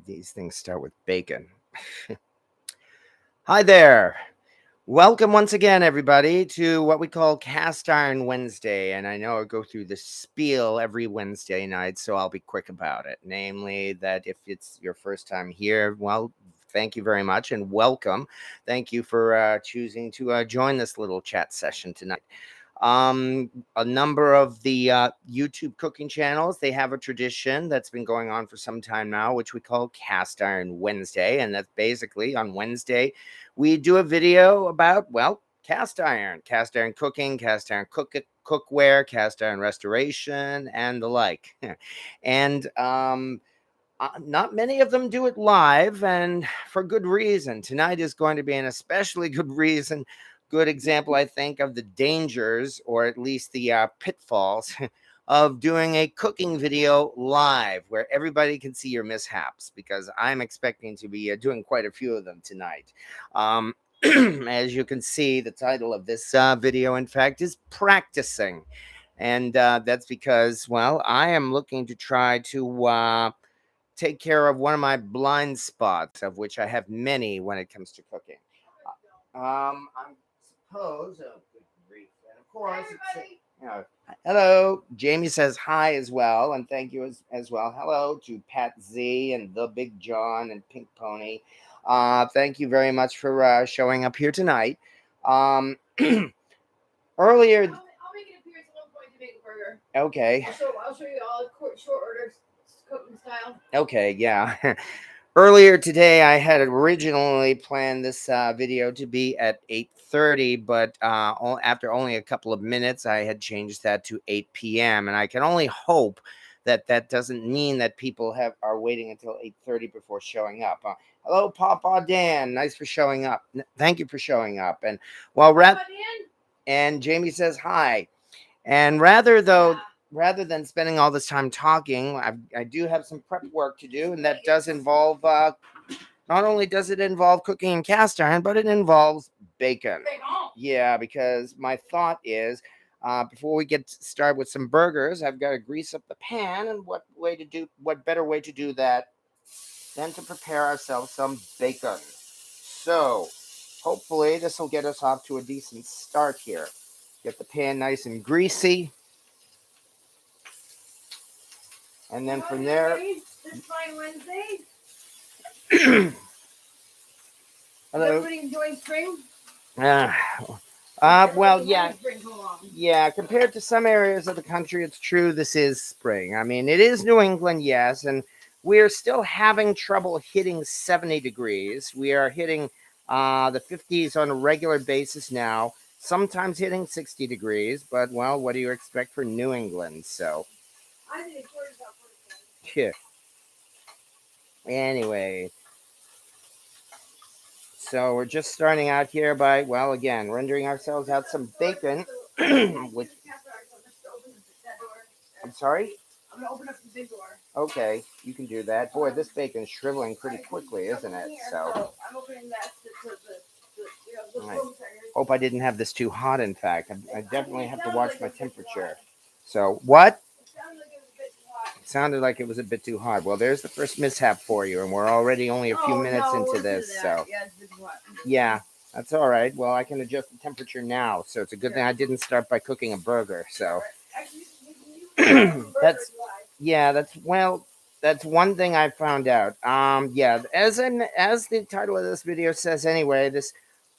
These things start with bacon. Hi there. Welcome once again, everybody, to what we call Cast Iron Wednesday. And I know I go through this spiel every Wednesday night, so I'll be quick about it. Namely, that if it's your first time here, well, thank you very much and welcome. Thank you for choosing to join this little chat session tonight. A number of the YouTube cooking channels, they have a tradition that's been going on for some time now, which we call Cast Iron Wednesday. And that's basically on Wednesday, we do a video about, well, cast iron cooking, cookware, cast iron restoration, and the like. And not many of them do it live, and for good reason. Tonight is going to be an especially good reason, good example, I think, of the dangers, or at least the pitfalls, of doing a cooking video live where everybody can see your mishaps, because I'm expecting to be doing quite a few of them tonight. As you can see, the title of this video, in fact, is Practicing. And that's because, well, I am looking to try to take care of one of my blind spots, of which I have many when it comes to cooking. I suppose, oh, good grief. And of course, hello. Jamie says hi as well, and thank you as well. Hello to Pat Z and the Big John and Pink Pony. Thank you very much for showing up here tonight. Earlier. I'll make an appearance at one point to make a burger. Okay. I'll show you all short order cooking style. Okay, yeah. Earlier today, I had originally planned this video to be at 8:30, but after only a couple of minutes, I had changed that to 8 p.m. And I can only hope that that doesn't mean that people are waiting until 8:30 before showing up. Hello, Papa Dan. Nice for showing up. Thank you for showing up. And while and Jamie says hi. And rather than spending all this time talking, I do have some prep work to do, and that does involve, not only does it involve cooking in cast iron, but it involves bacon. Yeah, because my thought is, before we get started with some burgers, I've got to grease up the pan, and what better way to do that than to prepare ourselves some bacon. So, hopefully this will get us off to a decent start here. Get the pan nice and greasy. And then from there, this fine Wednesday. hello. Everybody enjoying spring? Well, yeah. Compared to some areas of the country, it's true. This is spring. I mean, it is New England, yes, and we're still having trouble hitting 70 degrees. We are hitting the 50s on a regular basis now. Sometimes hitting 60 degrees, but well, what do you expect for New England? So. I think it's worth about 40. Yeah. Anyway, so we're just starting out here by, well, again, rendering ourselves out some bacon. Which, I'm sorry? I'm going to open up the big door. Okay, you can do that. Boy, this bacon's shriveling pretty quickly, isn't it? So I'm opening that I hope I didn't have this too hot, in fact. I definitely have to watch my temperature. So, what? It sounded like it was a bit too hot. Well, there's the first mishap for you, and we're already only a few minutes into this. So, yeah, that's all right. Well, I can adjust the temperature now, so it's a good thing I didn't start by cooking a burger. So, that's one thing I found out. Yeah, as the title of this video says, anyway, this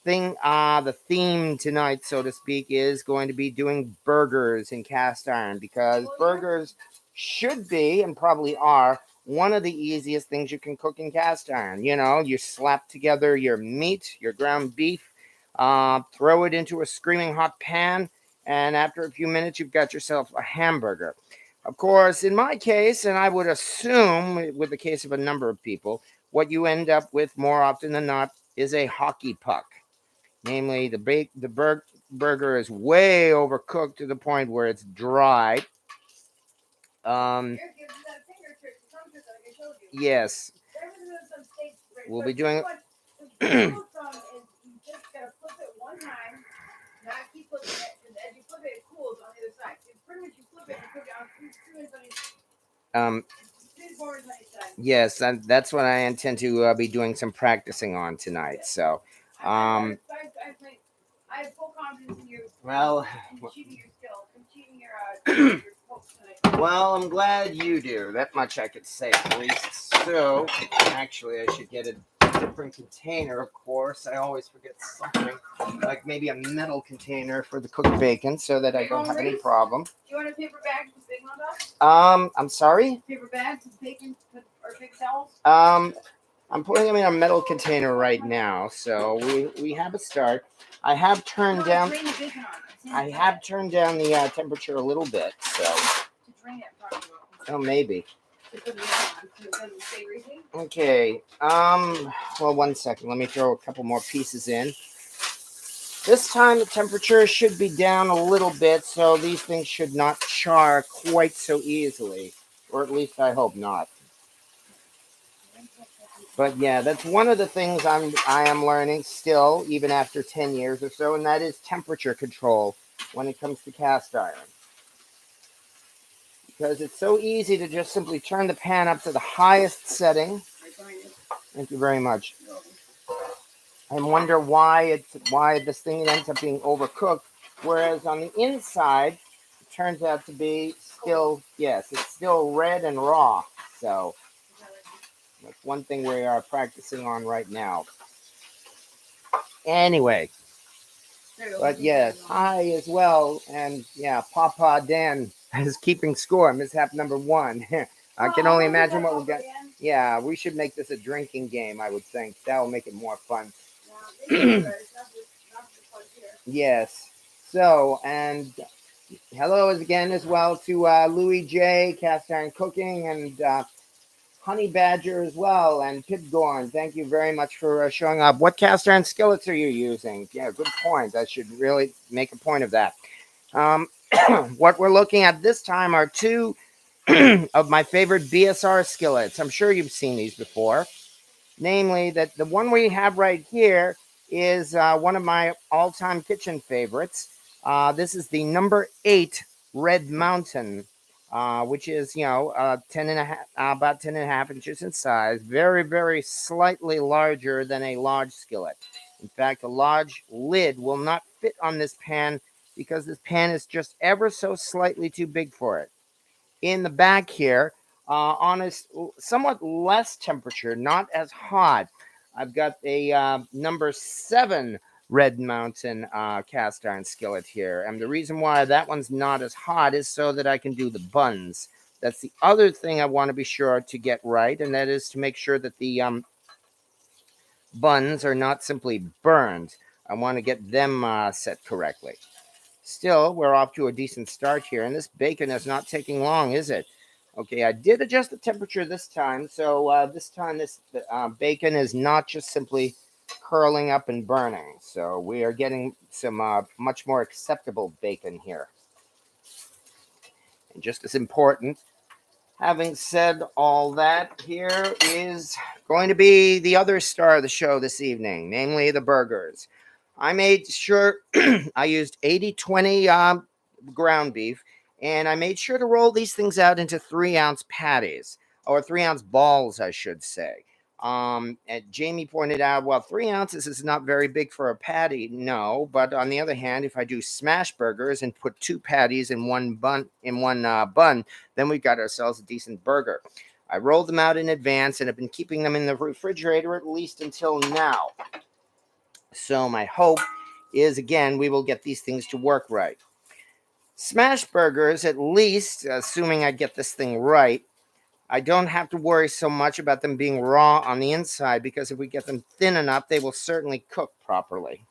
thing, the theme tonight, so to speak, is going to be doing burgers in cast iron, because burgers should be, and probably are, one of the easiest things you can cook in cast iron. You know, you slap together your meat, your ground beef, throw it into a screaming hot pan, and after a few minutes, you've got yourself a hamburger. Of course, in my case, and I would assume with the case of a number of people, what you end up with more often than not is a hockey puck. Namely, the burger is way overcooked to the point where it's dry. Yes. We'll be doing it. Not keep flipping it, because as you flip it, it cools on the other side. So pretty much you flip it and put it on 2 minutes on each. forward night time. Yes, that's what I intend to be doing some practicing on tonight. So, I have full confidence in you. well, in achieving your skill, achieving your hopes tonight. well, I'm glad you do. That much I could say at least. So, actually, I should get a different container, of course. I always forget something, like maybe a metal container for the cooked bacon so that I don't have any problem. Do you want a paper bag with bacon on top? I'm sorry? Paper bag with bacon or paper towels? I'm putting them in a metal container right now, so we have a start. I have turned down the temperature a little bit, so. Oh, maybe. Okay. Well, 1 second. Let me throw a couple more pieces in. This time the temperature should be down a little bit, so these things should not char quite so easily, or at least I hope not. But yeah, that's one of the things I am learning still, even after 10 years or so, and that is temperature control when it comes to cast iron. Because it's so easy to just simply turn the pan up to the highest setting. Thank you very much. And wonder why this thing ends up being overcooked, whereas on the inside it turns out to be still, yes, it's still red and raw. So that's one thing we are practicing on right now. Anyway, but yes, hi as well, and yeah, Papa Dan is keeping score. Mishap number 1. I can only imagine what we got. Yeah, we should make this a drinking game. I would think that will make it more fun. Yes. So, and hello again as well to Louis J, Cast Iron Cooking, and Honey Badger as well, and Pipgorn. Thank you very much for showing up. What cast iron skillets are you using? Yeah, good point. I should really make a point of that. What we're looking at this time are 2 of my favorite BSR skillets. I'm sure you've seen these before. Namely, that the one we have right here is one of my all-time kitchen favorites. This is the number 8 Red Mountain, which is, 10 and a half, about 10 and a half inches in size. Very, very slightly larger than a large skillet. In fact, a large lid will not fit on this pan because this pan is just ever so slightly too big for it. In the back here, on a somewhat less temperature, not as hot, I've got a number 7 Red Mountain cast iron skillet here. And the reason why that one's not as hot is so that I can do the buns. That's the other thing I want to be sure to get right, and that is to make sure that the buns are not simply burned. I want to get them set correctly. Still, we're off to a decent start here, and this bacon is not taking long, is it? Okay, I did adjust the temperature this time, so this time this bacon is not just simply curling up and burning. So we are getting some much more acceptable bacon here. And just as important, having said all that, here is going to be the other star of the show this evening, namely the burgers. I made sure I used 80-20 ground beef, and I made sure to roll these things out into 3-ounce patties, or 3-ounce balls, I should say. And Jamie pointed out, well, 3 ounces is not very big for a patty. No, but on the other hand, if I do smash burgers and put 2 patties in one bun, then we've got ourselves a decent burger. I rolled them out in advance and have been keeping them in the refrigerator at least until now. So my hope is, again, we will get these things to work right. Smash burgers, at least, assuming I get this thing right, I don't have to worry so much about them being raw on the inside, because if we get them thin enough, they will certainly cook properly.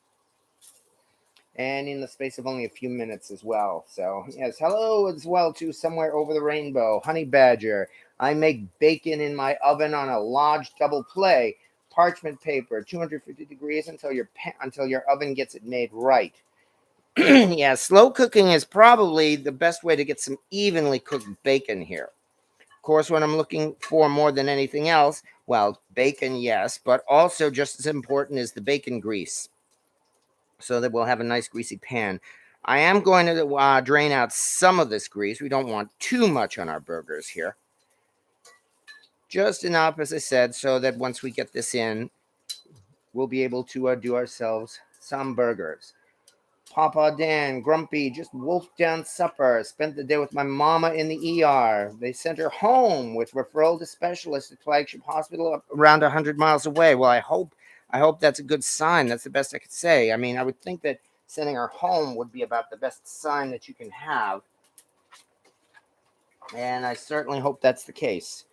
And in the space of only a few minutes as well. So, yes, hello as well to Somewhere Over the Rainbow, Honey Badger. I make bacon in my oven on a large double play, parchment paper, 250 degrees until your oven gets it made right. Yeah, slow cooking is probably the best way to get some evenly cooked bacon here. Of course, what I'm looking for more than anything else, well, bacon, yes, but also just as important is the bacon grease, so that we'll have a nice greasy pan. I am going to drain out some of this grease. We don't want too much on our burgers here. Just enough, as I said, so that once we get this in, we'll be able to do ourselves some burgers. Papa Dan, grumpy, just wolfed down supper. Spent the day with my mama in the ER. They sent her home with referral to specialist at Flagship Hospital around 100 miles away. Well, I hope that's a good sign. That's the best I could say. I mean, I would think that sending her home would be about the best sign that you can have. And I certainly hope that's the case.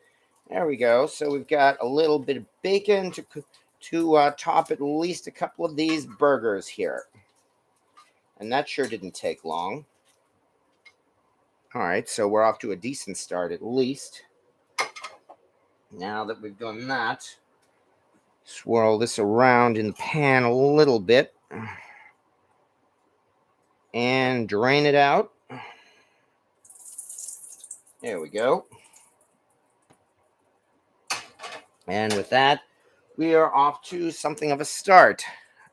There we go. So we've got a little bit of bacon to top at least a couple of these burgers here. And that sure didn't take long. All right, so we're off to a decent start at least. Now that we've done that, swirl this around in the pan a little bit and drain it out. There we go. And with that, we are off to something of a start.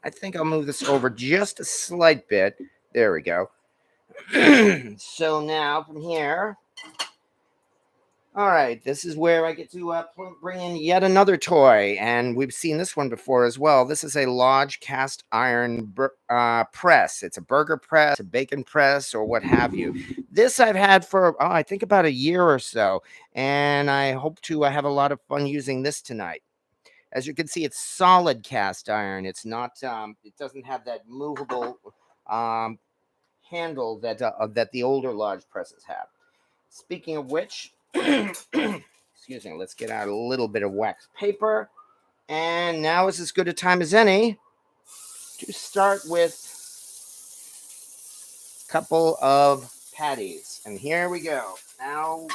I think I'll move this over just a slight bit. There we go. So now from here, all right, this is where I get to bring in yet another toy, and we've seen this one before as well. This is a large cast iron press. It's a burger press, a bacon press, or what have you. This I've had for, I think about a year or so, and I hope to have a lot of fun using this tonight. As you can see, it's solid cast iron. It's not, it doesn't have that movable handle that the older large presses have. Speaking of which, excuse me, let's get out a little bit of wax paper. And now is as good a time as any to start with a couple of patties. And here we go. Now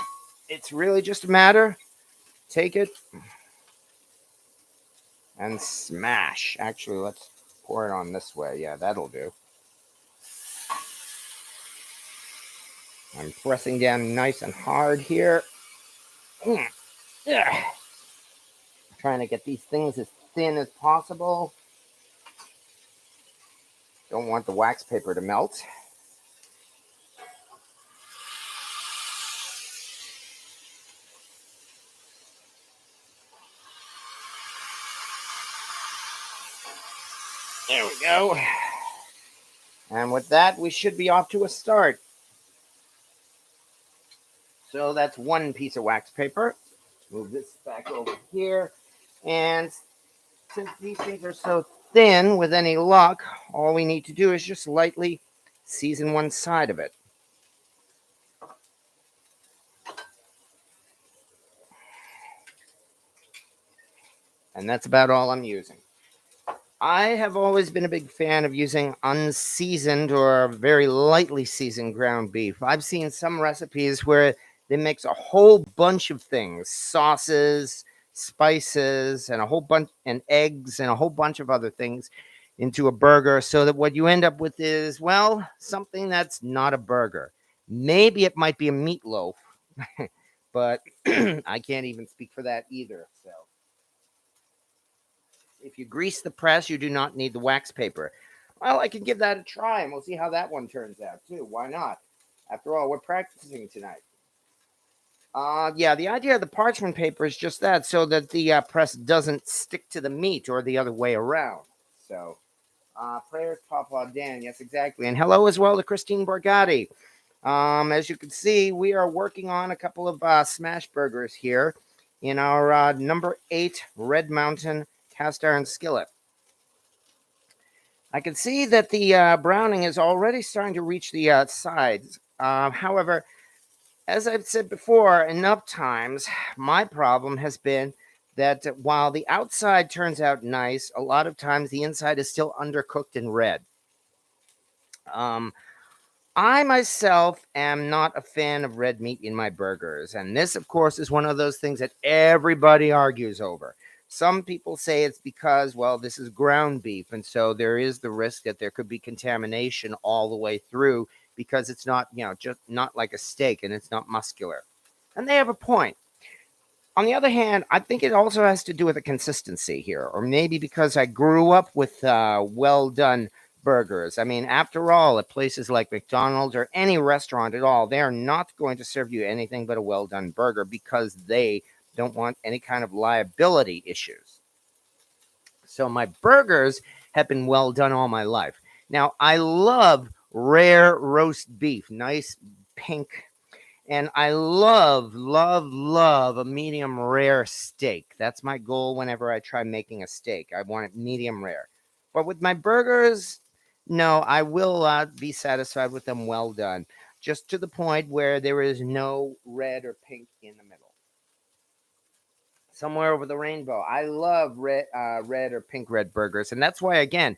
it's really just a matter, take it and smash. Actually, let's pour it on this way. Yeah, that'll do. I'm pressing down nice and hard here. Yeah. Trying to get these things as thin as possible. Don't want the wax paper to melt. There we go. And with that, we should be off to a start. So that's one piece of wax paper. Move this back over here. And since these things are so thin, with any luck, all we need to do is just lightly season one side of it. And that's about all I'm using. I have always been a big fan of using unseasoned or very lightly seasoned ground beef. I've seen some recipes where they mix a whole bunch of things, sauces, spices, and a whole bunch, and eggs, and a whole bunch of other things into a burger, so that what you end up with is, well, something that's not a burger. Maybe it might be a meatloaf, but I can't even speak for that either. So if you grease the press, you do not need the wax paper. Well, I can give that a try, and we'll see how that one turns out, too. Why not? After all, we're practicing tonight. Yeah, the idea of the parchment paper is just that, so that the press doesn't stick to the meat or the other way around. So, prayers, Papa Dan. Yes, exactly. And hello as well to Christine Borgatti. As you can see, we are working on a couple of smash burgers here in our number 8 Red Mountain cast iron skillet. I can see that the browning is already starting to reach the sides. However, as I've said before enough times, my problem has been that while the outside turns out nice, a lot of times the inside is still undercooked and red. I myself am not a fan of red meat in my burgers, and this, of course, is one of those things that everybody argues over. Some people say it's because, well, this is ground beef, and so there is the risk that there could be contamination all the way through because it's not, just not like a steak and it's not muscular. And they have a point. On the other hand, I think it also has to do with the consistency here, or maybe because I grew up with well done burgers. I mean, after all, at places like McDonald's or any restaurant at all, they are not going to serve you anything but a well done burger because they Don't want any kind of liability issues. So my burgers have been well done all my life. Now, I love rare roast beef, nice pink. And I love, love, love a medium rare steak. That's my goal whenever I try making a steak. I want it medium rare. But with my burgers, no, I will be satisfied with them well done. Just to the point where there is no red or pink in the middle. Somewhere over the rainbow. I love red or pink red burgers, and that's why again,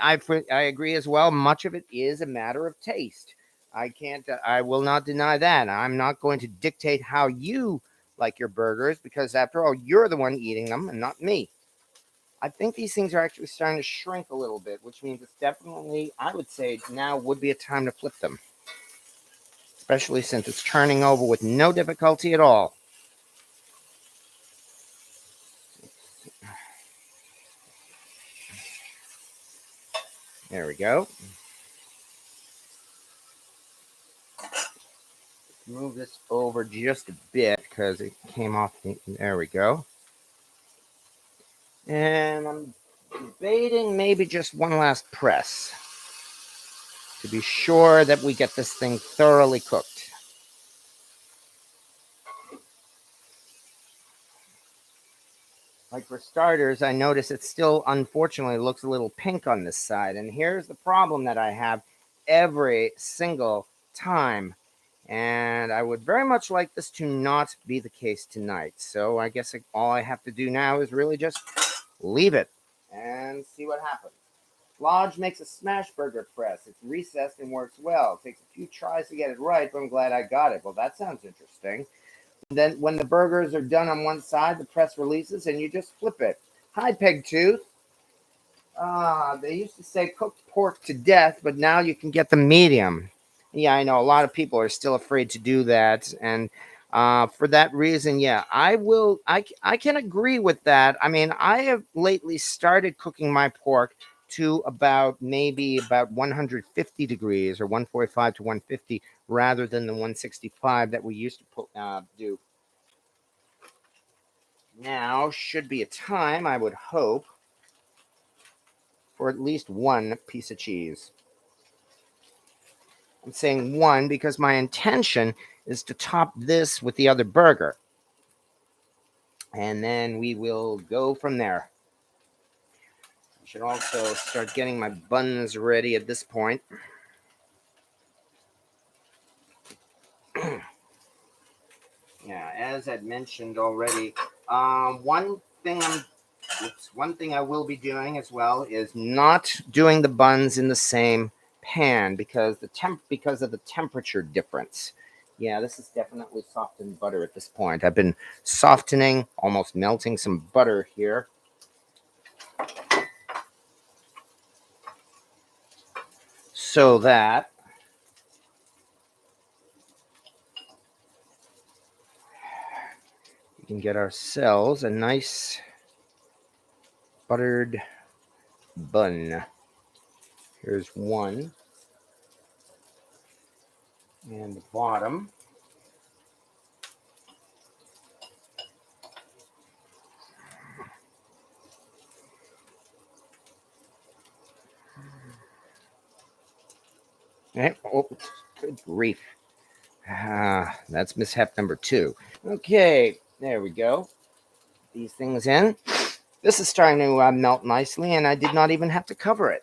I agree as well. Much of it is a matter of taste. I can't. I will not deny that. I'm not going to dictate how you like your burgers because, after all, you're the one eating them and not me. I think these things are actually starting to shrink a little bit, which means it's definitely, I would say, now would be a time to flip them, especially since it's turning over with no difficulty at all. There we go. Move this over just a bit because it came off. There we go. And I'm debating maybe just one last press to be sure that we get this thing thoroughly cooked. Like for starters, I notice it still unfortunately looks a little pink on this side. And here's the problem that I have every single time. And I would very much like this to not be the case tonight. So I guess all I have to do now is really just leave it and see what happens. Lodge makes a smash burger press. It's recessed and works well. It takes a few tries to get it right, but I'm glad I got it. Well, that sounds interesting. Then when the burgers are done on one side, the press releases and you just flip it. Hi, Peg Tooth. They used to say cooked pork to death, but now you can get the medium. Yeah, I know a lot of people are still afraid to do that, and for that reason, yeah, I will. I can agree with that. I mean, I have lately started cooking my pork to maybe about 150 degrees or 145 to 150 rather than the 165 that we used to do. Now should be a time, I would hope, for at least one piece of cheese. I'm saying one because my intention is to top this with the other burger. And then we will go from there. I should also start getting my buns ready at this point. Yeah, as I'd mentioned already, one thing I will be doing as well is not doing the buns in the same pan because of the temperature difference. Yeah, this is definitely softened butter at this point. I've been softening, almost melting some butter here. So that we can get ourselves a nice buttered bun. Here's one. And the bottom. Oh, good grief. That's mishap number 2. Okay, there we go. These things in. This is starting to melt nicely, and I did not even have to cover it.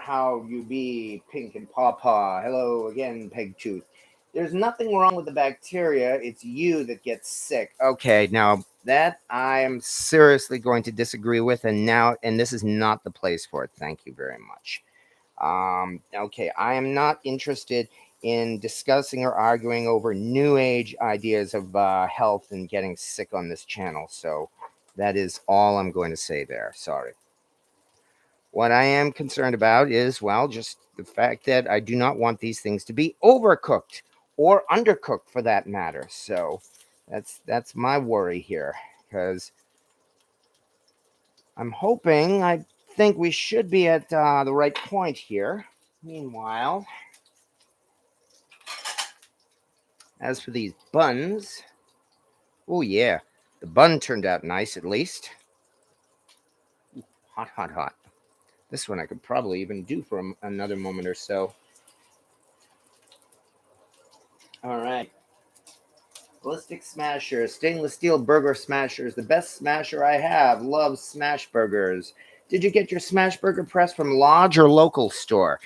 How you be, Pink and Pawpaw? Hello again, Peg Tooth. There's nothing wrong with the bacteria. It's you that gets sick. Okay, now that I am seriously going to disagree with, and this is not the place for it. Thank you very much. Okay, I am not interested in discussing or arguing over new age ideas of health and getting sick on this channel. So that is all I'm going to say there. Sorry. What I am concerned about is, well, just the fact that I do not want these things to be overcooked or undercooked for that matter. So that's my worry here, because I think we should be at the right point here. Meanwhile, as for these buns, oh yeah, the bun turned out nice at least. Hot, hot, hot. This one I could probably even do for another moment or so. All right. Ballistic Smasher, stainless steel burger smasher is the best smasher I have. Love smash burgers. Did you get your smash burger press from Lodge or local store?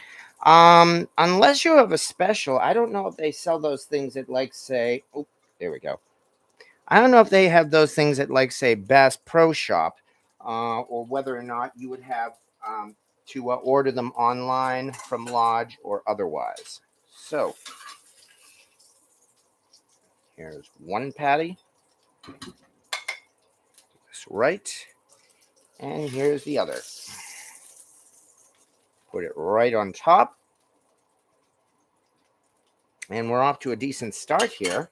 Unless you have a special, I don't know if they sell those things at, like, say, oh, there we go. I don't know if they have those things at, like, say, Bass Pro Shop, or whether or not you would have to order them online from Lodge or otherwise. So, here's one patty. That's right. And here's the other. Put it right on top. And we're off to a decent start here.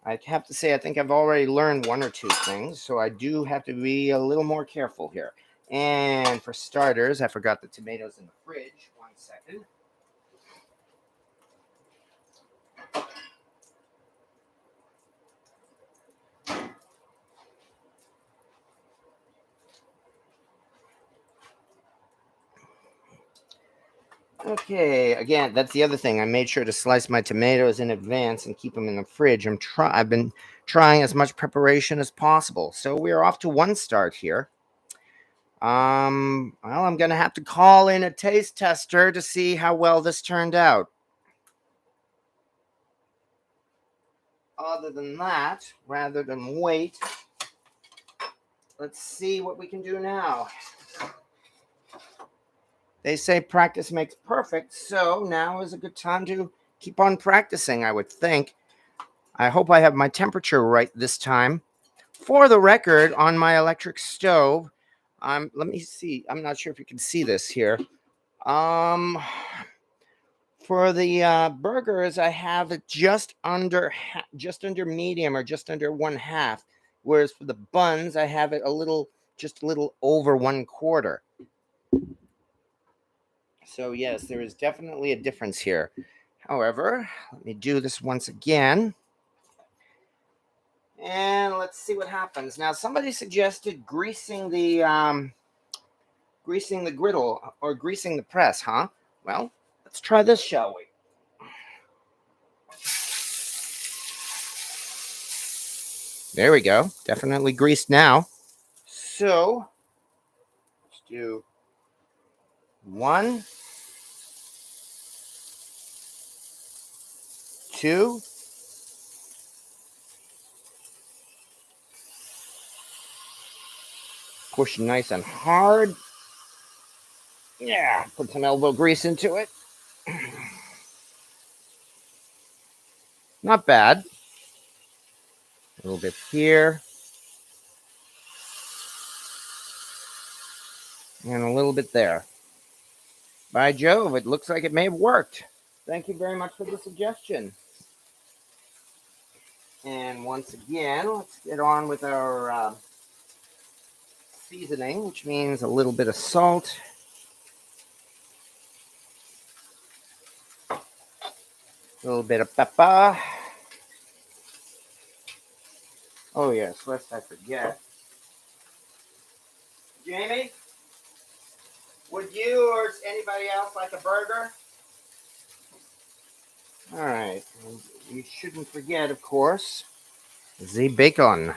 I have to say, I think I've already learned one or two things, so I do have to be a little more careful here. And for starters, I forgot the tomatoes in the fridge. 1 second. Okay, again, that's the other thing. I made sure to slice my tomatoes in advance and keep them in the fridge. I've been trying as much preparation as possible. So we're off to one start here. Well, I'm gonna have to call in a taste tester to see how well this turned out. Other than that, rather than wait, let's see what we can do now. They say practice makes perfect, so now is a good time to keep on practicing, I would think. I hope I have my temperature right this time. For the record, on my electric stove, let me see. I'm not sure if you can see this here. For the burgers, I have it just under medium, or just under 1/2. Whereas for the buns, I have it just a little over 1/4. So yes, there is definitely a difference here. However, let me do this once again. And let's see what happens. Now, somebody suggested greasing the griddle, or greasing the press, huh? Well, let's try this, shall we? There we go. Definitely greased now. So, let's do 1, 2, push nice and hard. Yeah, put some elbow grease into it. Not bad. A little bit here. And a little bit there. By Jove, it looks like it may have worked. Thank you very much for the suggestion. And once again, let's get on with our seasoning, which means a little bit of salt. A little bit of pepper. Oh yes, lest I forget. Jamie, would you or anybody else like a burger? All right. You shouldn't forget, of course, the bacon.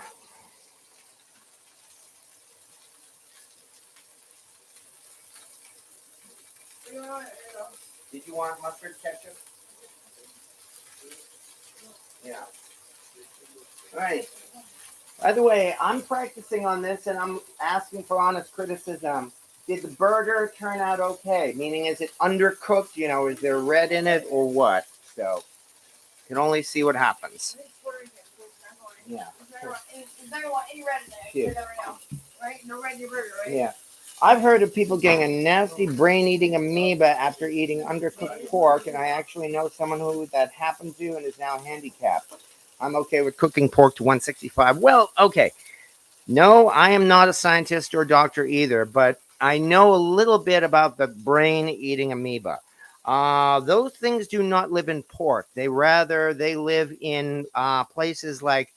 Did you want mustard ketchup? Yeah. All right. By the way, I'm practicing on this, and I'm asking for honest criticism. Did the burger turn out okay? Meaning, is it undercooked? You know, is there red in it or what? So, you can only see what happens. Yeah. There's never want any red in there. You never know. Right? No red in your burger, right? Yeah. I've heard of people getting a nasty brain-eating amoeba after eating undercooked pork, and I actually know someone who that happened to and is now handicapped. I'm okay with cooking pork to 165. Well, okay. No, I am not a scientist or doctor either, but I know a little bit about the brain-eating amoeba. Those things do not live in pork. They live in places like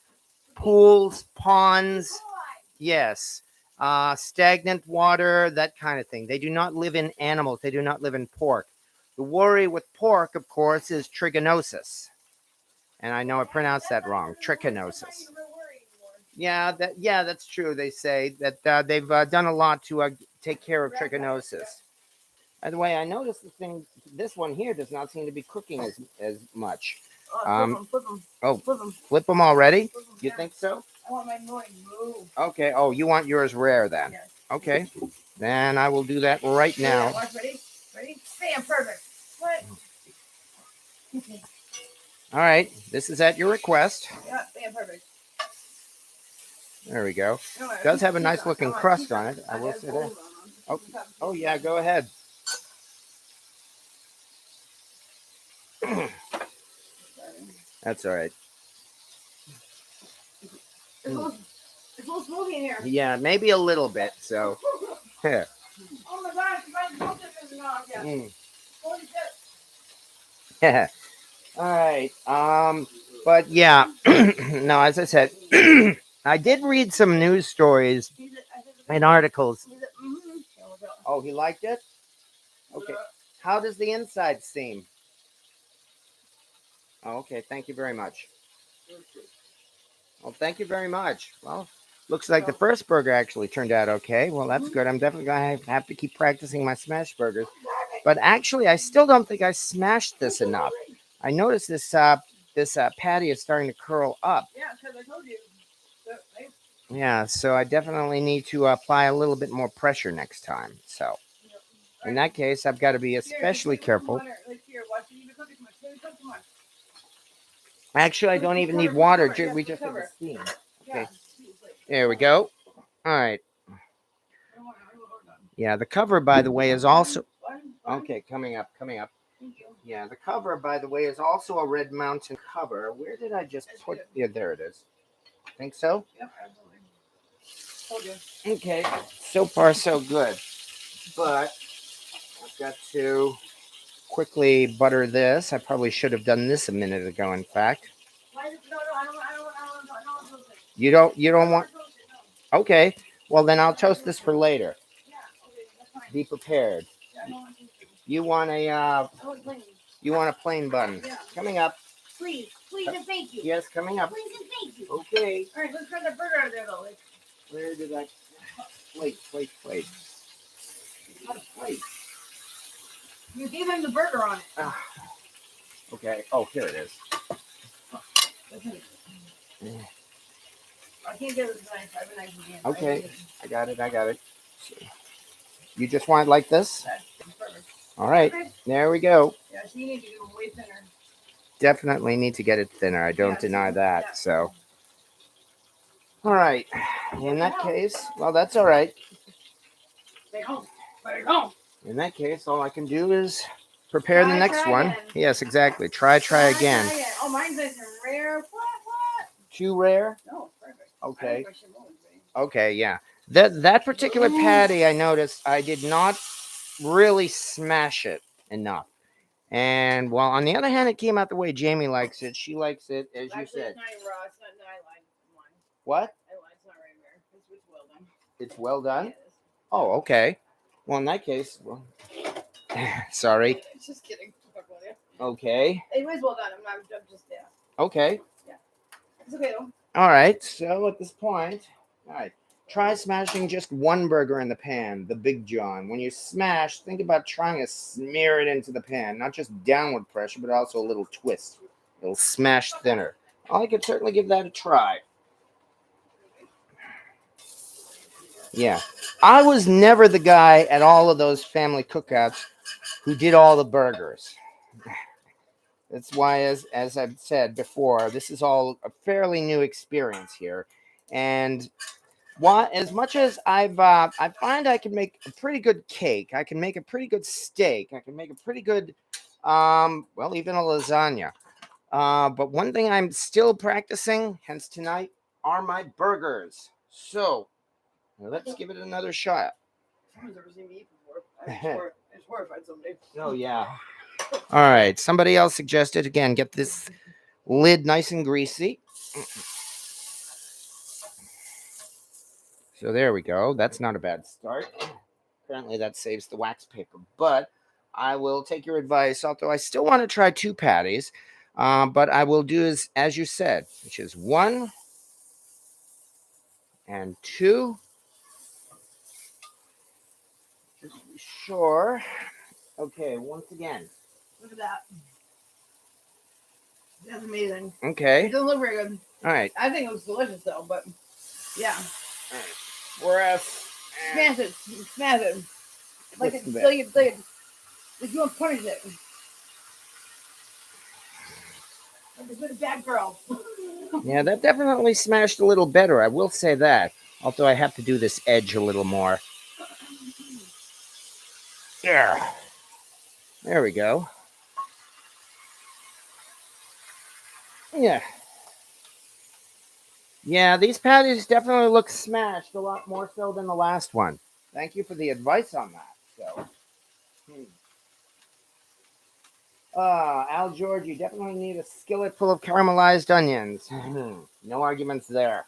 pools, ponds, yes, stagnant water, that kind of thing. They do not live in animals. They do not live in pork. The worry with pork, of course, is trichinosis. And I know I pronounced that wrong. Trichinosis. Yeah, that's true. They say that they've done a lot to take care of trichinosis. By the way, I noticed this one here does not seem to be cooking as much. Flip them. Oh, Flip them. flip them already? Flip 'em, You yeah. think so? I want my mowing move. Okay. Oh, you want yours rare then? Yes. Okay. Then I will do that right now. Watch, ready? Ready? Bam, perfect. What? Okay. All right. This is at your request. Yeah, bam, perfect. There we go. No, It does have a nice looking crust on it. I will say that. Oh yeah, go ahead. That's all right. It's a little smoky in here. Yeah, maybe a little bit. So, yeah. Oh my gosh, you guys don't get this enough yet. Holy shit. Yeah. All right. But yeah, no, as I said, I did read some news stories and articles. Oh, he liked it? Okay. How does the inside seem? Oh, okay. Thank you very much. Well, thank you very much. Well, looks like the first burger actually turned out okay. Well, that's good. I'm definitely going to have to keep practicing my smash burgers. But actually, I still don't think I smashed this enough. I noticed this patty is starting to curl up. Yeah, because I told you. Yeah, so I definitely need to apply a little bit more pressure next time. So in that case, I've got to be especially careful. Actually, I don't even need water. We just have the steam. Okay, there we go. All right. Yeah, the cover, by the way, is also... Okay, coming up. Yeah, the cover, by the way, is also a Red Mountain cover. Where did I just put... Yeah, there it is. Think so? Yep, absolutely. Okay, so far so good. But I've got to quickly butter this. I probably should have done this a minute ago, in fact. No, I don't toast it. You don't want... Okay, well then I'll toast this for later. Yeah, okay, that's fine. Be prepared. Yeah, I don't want to toast it. You want a plain bun. Yeah. Coming up. Please and thank you. Yes, coming up. Please and thank you. Okay. All right, let's try the burger out of there though. Where did I... Plate. Plate. You gave him the burger on it. Okay. Oh, here it is. I can't get it tonight. I have a knife again. Okay. I got it. You just want it like this? That's perfect. All right. Okay. There we go. Yeah, so you need to go way thinner. Definitely need to get it thinner. I don't deny that. Yeah. So, all right. In that case, well, that's all right. Stay home. In that case, all I can do is prepare the Try next one. again. Yes, exactly. Try again. Oh, mine's nice and rare. What? Too rare? No, perfect. Okay. Okay, yeah. That particular patty, I noticed, I did not really smash it enough. And while on the other hand, it came out the way Jamie likes it. She likes it, as you said. It's not even raw. It's not. I lied. What? It's not right rare. It's well done. It's well done? Yeah, it is. Oh, okay. Well, in that case, well, sorry. Just kidding. Okay. It was well done. I'm just Okay. It's okay though. All right. So at this point, all right. Try smashing just one burger in the pan, the Big John. When you smash, think about trying to smear it into the pan. Not just downward pressure, but also a little twist. It'll smash thinner. I could certainly give that a try. Yeah. I was never the guy at all of those family cookouts who did all the burgers. That's why, as I've said before, this is all a fairly new experience here. And as much as I find I can make a pretty good cake, I can make a pretty good steak, I can make a pretty good, well, even a lasagna. But one thing I'm still practicing, hence tonight, are my burgers. So let's give it another shot. Someone's ever seen me eat before. I just horrified somebody. Oh, yeah. All right. Somebody else suggested, again, get this lid nice and greasy. So there we go. That's not a bad start. Apparently that saves the wax paper. But I will take your advice, although I still want to try 2 patties. But I will do as you said, which is 1 and 2. Just to be sure. Okay, once again. Look at that. That's amazing. Okay. It doesn't look very good. All right. I think it looks delicious though, but yeah. All right. Whereas Smash it. Smash it. Like you want to punish it. Like it's been a bad girl. yeah, that definitely smashed a little better. I will say that. Although I have to do this edge a little more. Yeah. There we go. Yeah. Yeah, these patties definitely look smashed a lot more so than the last one. Thank you for the advice on that. So, Al George, you definitely need a skillet full of caramelized onions. No arguments there.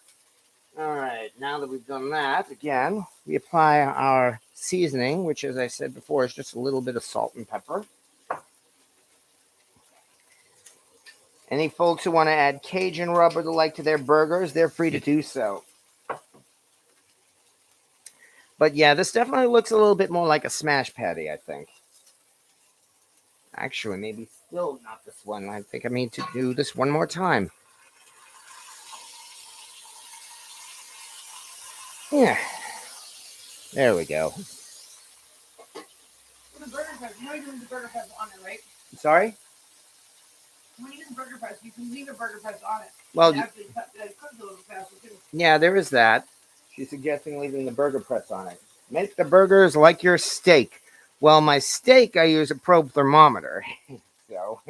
All right, now that we've done that, again, we apply our seasoning, which, as I said before, is just a little bit of salt and pepper. Any folks who want to add Cajun rub or the like to their burgers, they're free to do so. But yeah, this definitely looks a little bit more like a smash patty, I think. Actually, maybe still not this one. I think I need to do this one more time. Yeah. There we go. The burger press. You know you're doing the burger press on it, right? Sorry? When you use the burger press, you can leave the burger press on it. Well, Actually, cook a little faster too. yeah, there is that. She's suggesting leaving the burger press on it. Make the burgers like your steak. Well, my steak, I use a probe thermometer. So,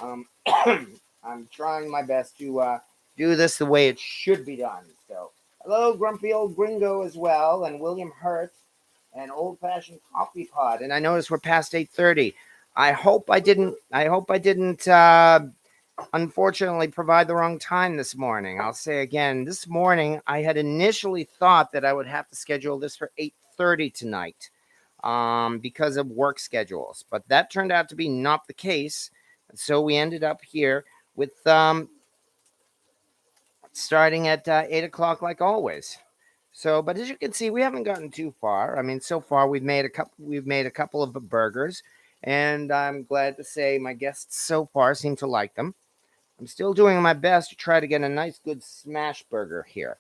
I'm trying my best to do this the way it should be done. So, hello, Grumpy Old Gringo as well, and William Hurt, and Old Fashioned Coffee Pod. And I noticed we're past 8:30. I hope I didn't unfortunately provide the wrong time this morning. I'll say again, this morning I had initially thought that I would have to schedule this for 8:30 tonight because of work schedules, but that turned out to be not the case. So we ended up here with starting at 8 o'clock like always. So, but as you can see, we haven't gotten too far. I mean, so far we've made a couple of burgers, and I'm glad to say my guests so far seem to like them. I'm still doing my best to try to get a nice, good smash burger here.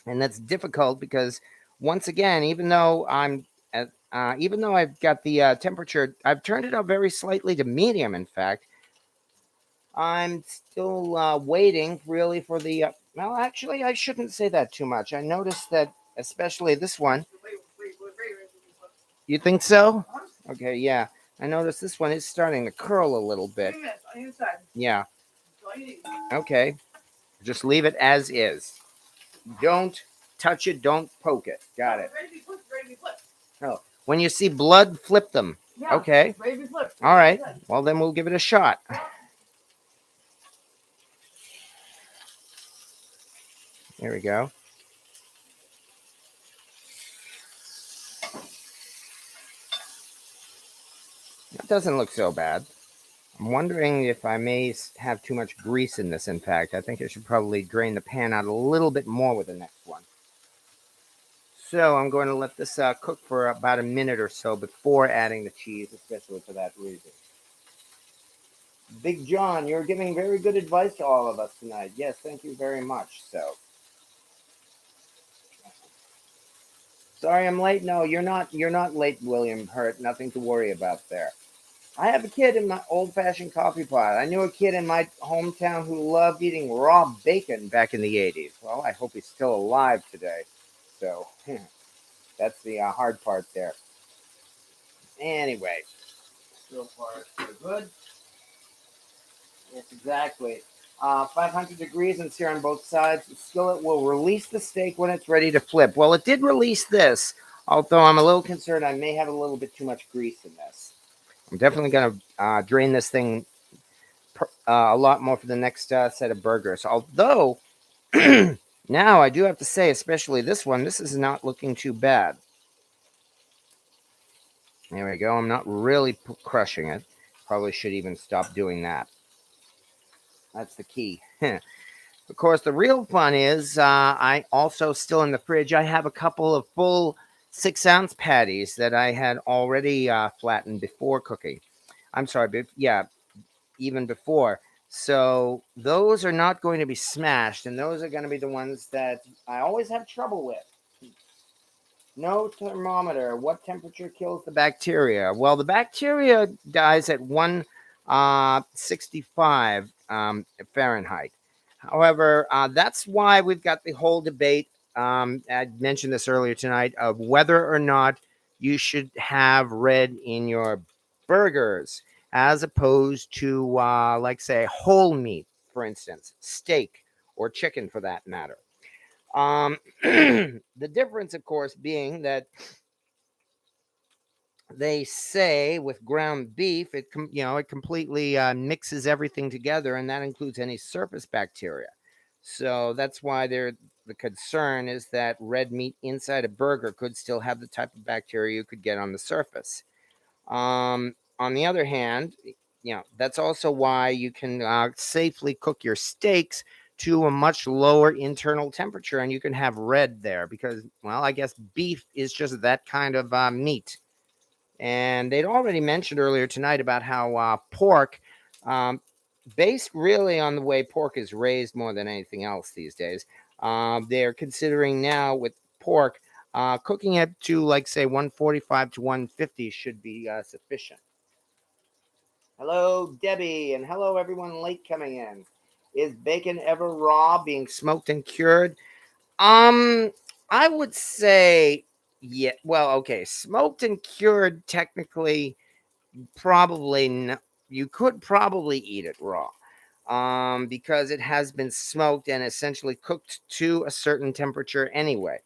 And that's difficult because, once again, even though I've got the temperature, I've turned it up very slightly to medium, in fact, I'm still waiting really for the, well, actually, I shouldn't say that too much. I noticed that, especially this one. You think so? Okay, yeah. I noticed this one is starting to curl a little bit. Yeah. Okay. Just leave it as is. Don't touch it. Don't poke it. Got it. Oh, when you see blood, flip them. Okay. All right. Well, then we'll give it a shot. There we go. It doesn't look so bad. I'm wondering if I may have too much grease in this, in fact. I think I should probably drain the pan out a little bit more with the next one. So I'm going to let this cook for about a minute or so before adding the cheese, especially for that reason. Big John, you're giving very good advice to all of us tonight. Yes, thank you very much. So, sorry I'm late. No, you're not. You're not late, William Hurt. Nothing to worry about there. I have a kid in my old-fashioned coffee pot. I knew a kid in my hometown who loved eating raw bacon back in the 80s. Well, I hope he's still alive today. So, that's the hard part there. Anyway, so far so good. Yes, exactly. 500 degrees and sear on both sides. The skillet will release the steak when it's ready to flip. Well, it did release this. Although I'm a little concerned I may have a little bit too much grease in this. I'm definitely going to drain this thing a lot more for the next set of burgers. Although, now I do have to say, especially this one, this is not looking too bad. There we go. I'm not really crushing it. Probably should even stop doing that. That's the key. Of course, the real fun is I also still in the fridge, I have a couple of full 6-ounce patties that I had already flattened before cooking. I'm sorry, yeah, even before. So those are not going to be smashed, and those are going to be the ones that I always have trouble with. No thermometer. What temperature kills the bacteria? Well, the bacteria dies at 165 Fahrenheit. However, that's why we've got the whole debate. I mentioned this earlier tonight of whether or not you should have red in your burgers as opposed to, like, say, whole meat, for instance, steak or chicken for that matter. The difference, of course, being that they say with ground beef, it completely mixes everything together, and that includes any surface bacteria. So that's why the concern is that red meat inside a burger could still have the type of bacteria you could get on the surface. On the other hand, that's also why you can safely cook your steaks to a much lower internal temperature, and you can have red there because, well, I guess beef is just that kind of meat. And they'd already mentioned earlier tonight about how pork, based really on the way pork is raised more than anything else these days, they're considering now with pork, cooking it to, like, say, 145 to 150 should be sufficient. Hello, Debbie, and hello, everyone late coming in. Is bacon ever raw, being smoked and cured? I would say, yeah. Well, okay, smoked and cured, technically, probably you could probably eat it raw, because it has been smoked and essentially cooked to a certain temperature anyway.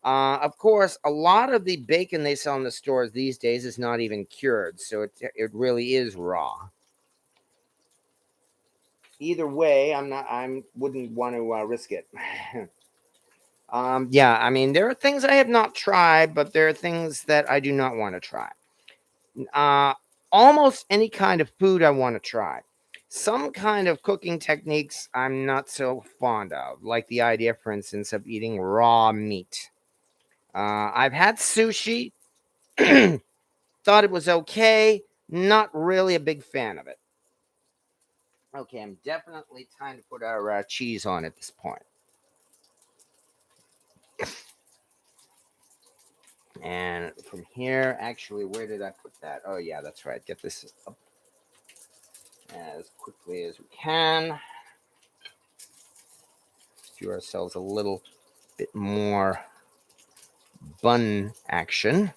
Of course, a lot of the bacon they sell in the stores these days is not even cured, so it really is raw. Either way, I wouldn't want to risk it. Yeah, I mean, there are things I have not tried, but there are things that I do not want to try. Uh, Almost any kind of food I want to try. Some kind of cooking techniques I'm not so fond of, like the idea, for instance, of eating raw meat. I've had sushi, thought it was okay, not really a big fan of it. Okay, I'm definitely time to put our cheese on at this point. And from here, actually, where did I put that? Oh, yeah, that's right. Get this up as quickly as we can. Do ourselves a little bit more bun action.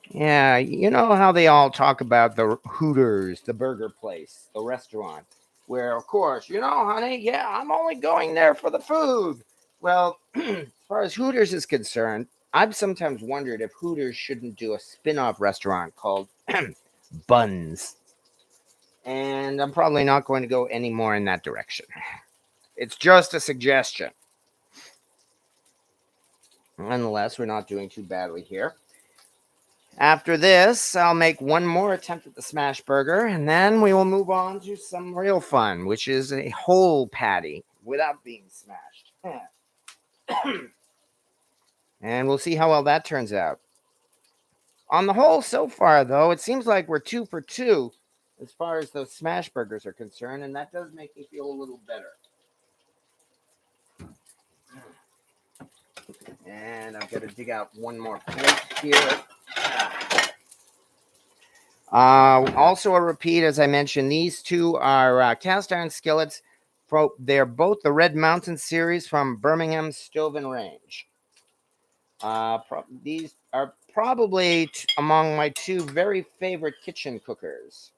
Yeah, you know how they all talk about the Hooters, the burger place, the restaurant, where, of course, honey, yeah, I'm only going there for the food. Well, as far as Hooters is concerned, I've sometimes wondered if Hooters shouldn't do a spin-off restaurant called Buns. And I'm probably not going to go any more in that direction. It's just a suggestion. Nonetheless, we're not doing too badly here. After this, I'll make one more attempt at the smash burger, and then we will move on to some real fun, which is a whole patty without being smashed. And we'll see how well that turns out. On the whole, so far, though, it seems like we're 2 for 2 as far as those smash burgers are concerned, and that does make me feel a little better. And I've got to dig out one more plate here. Also, a repeat, as I mentioned, these two are cast iron skillets. They're both the Red Mountain series from Birmingham Stove Range. These are probably among my 2 very favorite kitchen cookers.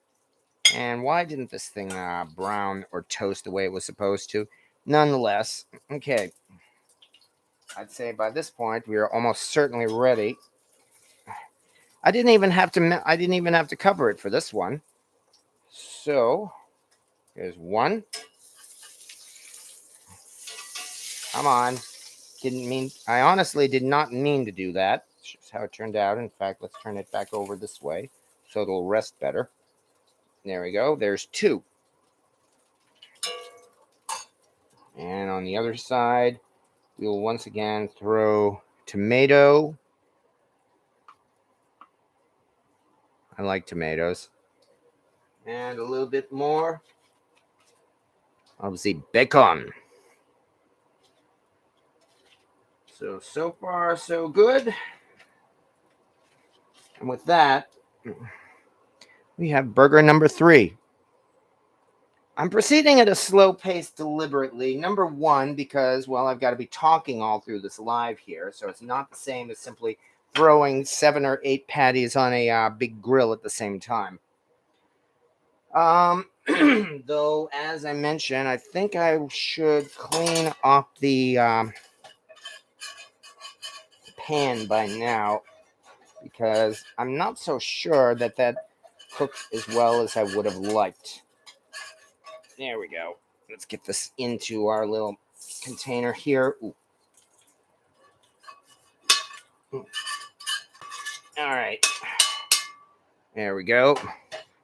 And why didn't this thing brown or toast the way it was supposed to? Nonetheless, okay. I'd say by this point we are almost certainly ready. I didn't even have to cover it for this one. So here's one. Come on. I honestly did not mean to do that. It's just how it turned out. In fact, let's turn it back over this way so it'll rest better. There we go. There's two. And on the other side, we will once again throw tomato. I like tomatoes. And a little bit more of the bacon. So far, so good. And with that, we have burger number 3. I'm proceeding at a slow pace deliberately. Number 1, because, well, I've got to be talking all through this live here. So it's not the same as simply throwing 7 or 8 patties on a big grill at the same time. Though, as I mentioned, I think I should clean off the pan by now, because I'm not so sure that cooked as well as I would have liked. There we go. Let's get this into our little container here. Ooh. All right. There we go.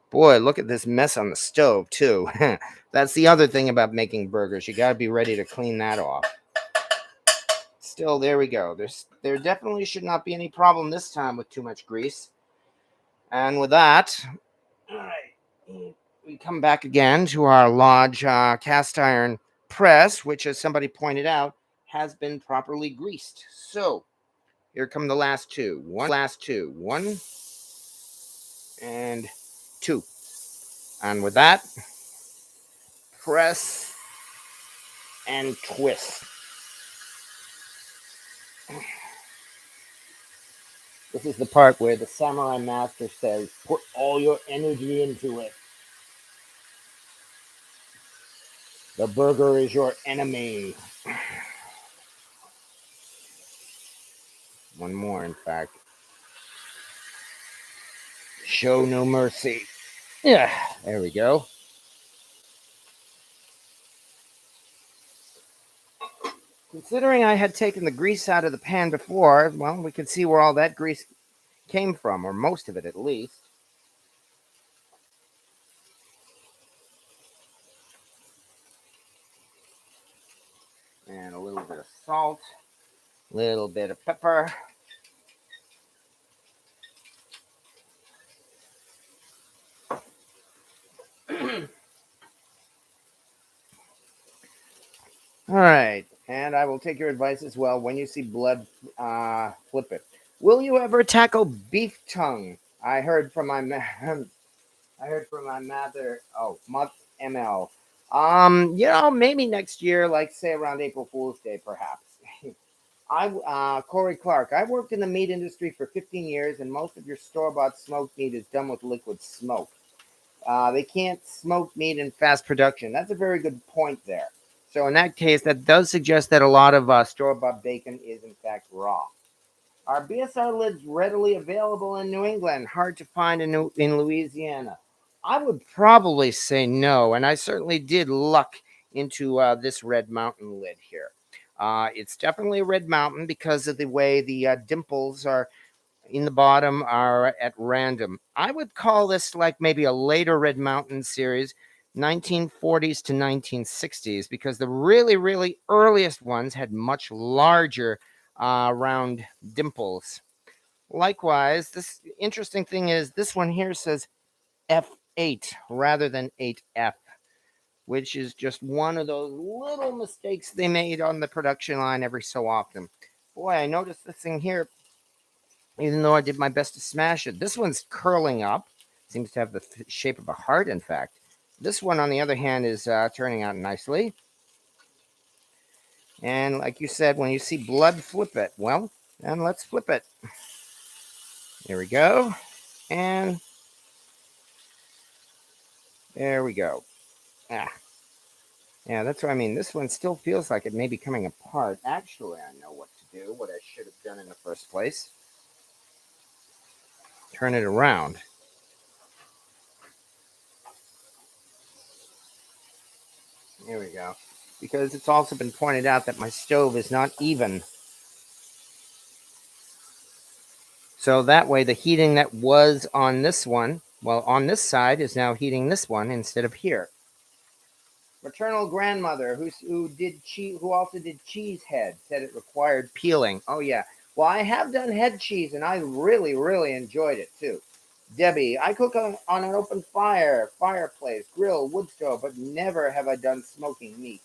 Boy, look at this mess on the stove, too. That's the other thing about making burgers. You got to be ready to clean that off. Still, there we go. There definitely should not be any problem this time with too much grease. And with that, all right, we come back again to our large cast iron press, which, as somebody pointed out, has been properly greased. So here come the last two. One and 2. And with that, press and twist. This is the part where the samurai master says, put all your energy into it. The burger is your enemy. One more, in fact. Show no mercy. Yeah, there we go. Considering I had taken the grease out of the pan before, well, we could see where all that grease came from, or most of it at least. And a little bit of salt, a little bit of pepper. All right, and I will take your advice as well. When you see blood, flip it. Will you ever tackle beef tongue? I heard from my mother. Oh, ML. Maybe next year, like say around April Fool's Day, perhaps. Corey Clark. I worked in the meat industry for 15 years, and most of your store-bought smoked meat is done with liquid smoke. They can't smoke meat in fast production. That's a very good point there. So in that case, that does suggest that a lot of store-bought bacon is in fact raw. Are BSR lids readily available in New England? Hard to find in Louisiana. I would probably say no, and I certainly did luck into this Red Mountain lid here. It's definitely a Red Mountain because of the way the dimples are in the bottom are at random. I would call this like maybe a later Red Mountain series, 1940s to 1960s, because the really, really earliest ones had much larger round dimples. Likewise, this interesting thing is this one here says F8 rather than 8F, which is just one of those little mistakes they made on the production line every so often. Boy, I noticed this thing here, even though I did my best to smash it. This one's curling up. Seems to have the shape of a heart, in fact. This one, on the other hand, is turning out nicely. And like you said, when you see blood, flip it. Well, then let's flip it. Here we go. And there we go. Yeah, that's what I mean. This one still feels like it may be coming apart. Actually, I know what to do what I should have done in the first place. Turn it around. There we go. Because it's also been pointed out that my stove is not even. So that way the heating that was on this one, well, on this side, is now heating this one instead of here. Maternal grandmother who also did cheese head said it required peeling. Oh yeah. Well, I have done head cheese and I really, really enjoyed it too. Debbie, I cook on an open fireplace, grill, wood stove, but never have I done smoking meat.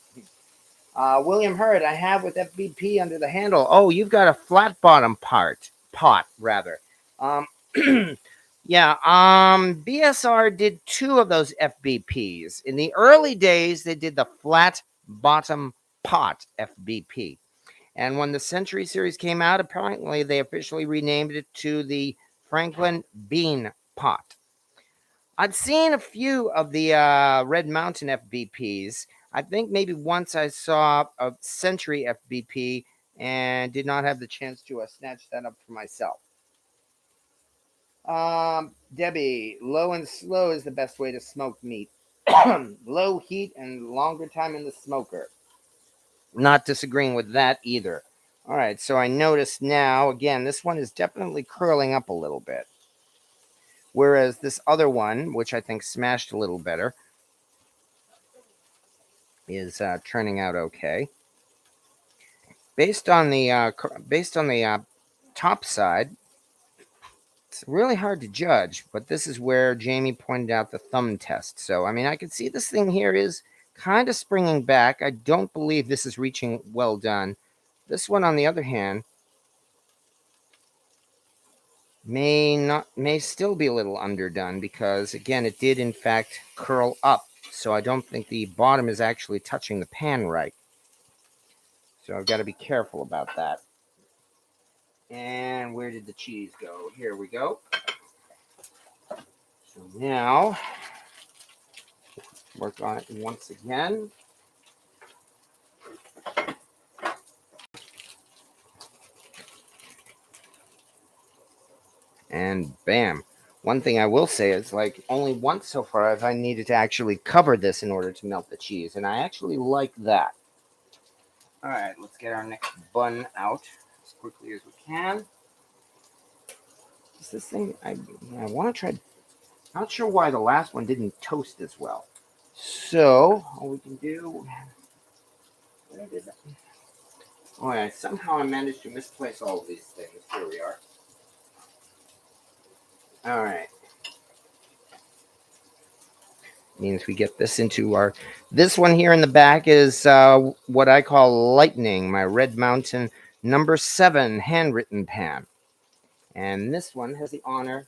William Hurd, I have with FBP under the handle. Oh, you've got a flat bottom pot rather. Um, yeah. BSR did 2 of those FBPs. In the early days, they did the flat bottom pot FBP, and when the Century series came out, apparently they officially renamed it to the Franklin Bean Pot. I'd seen a few of the Red Mountain FBPs. I think maybe once I saw a Century FBP and did not have the chance to snatch that up for myself. Debbie, low and slow is the best way to smoke meat. Low heat and longer time in the smoker. Not disagreeing with that either. All right, so I noticed now, again, this one is definitely curling up a little bit. Whereas this other one, which I think smashed a little better, is turning out okay. Based on the top side, it's really hard to judge, but this is where Jamie pointed out the thumb test. So, I mean, I can see this thing here is kind of springing back. I don't believe this is reaching well done. This one, on the other hand, may still be a little underdone because, again, it did in fact curl up. So I don't think the bottom is actually touching the pan right. So I've got to be careful about that. And where did the cheese go? Here we go. So now, work on it once again. And bam. One thing I will say is, like, only once so far have I needed to actually cover this in order to melt the cheese. And I actually like that. All right, let's get our next bun out as quickly as we can. Is this thing, I want to try. Not sure why the last one didn't toast as well. So, all we can do. Where did that? Oh, yeah, somehow I managed to misplace all of these things. Here we are. All right. Means we get this into our. This one here in the back is what I call Lightning, my Red Mountain number 7 handwritten pan. And this one has the honor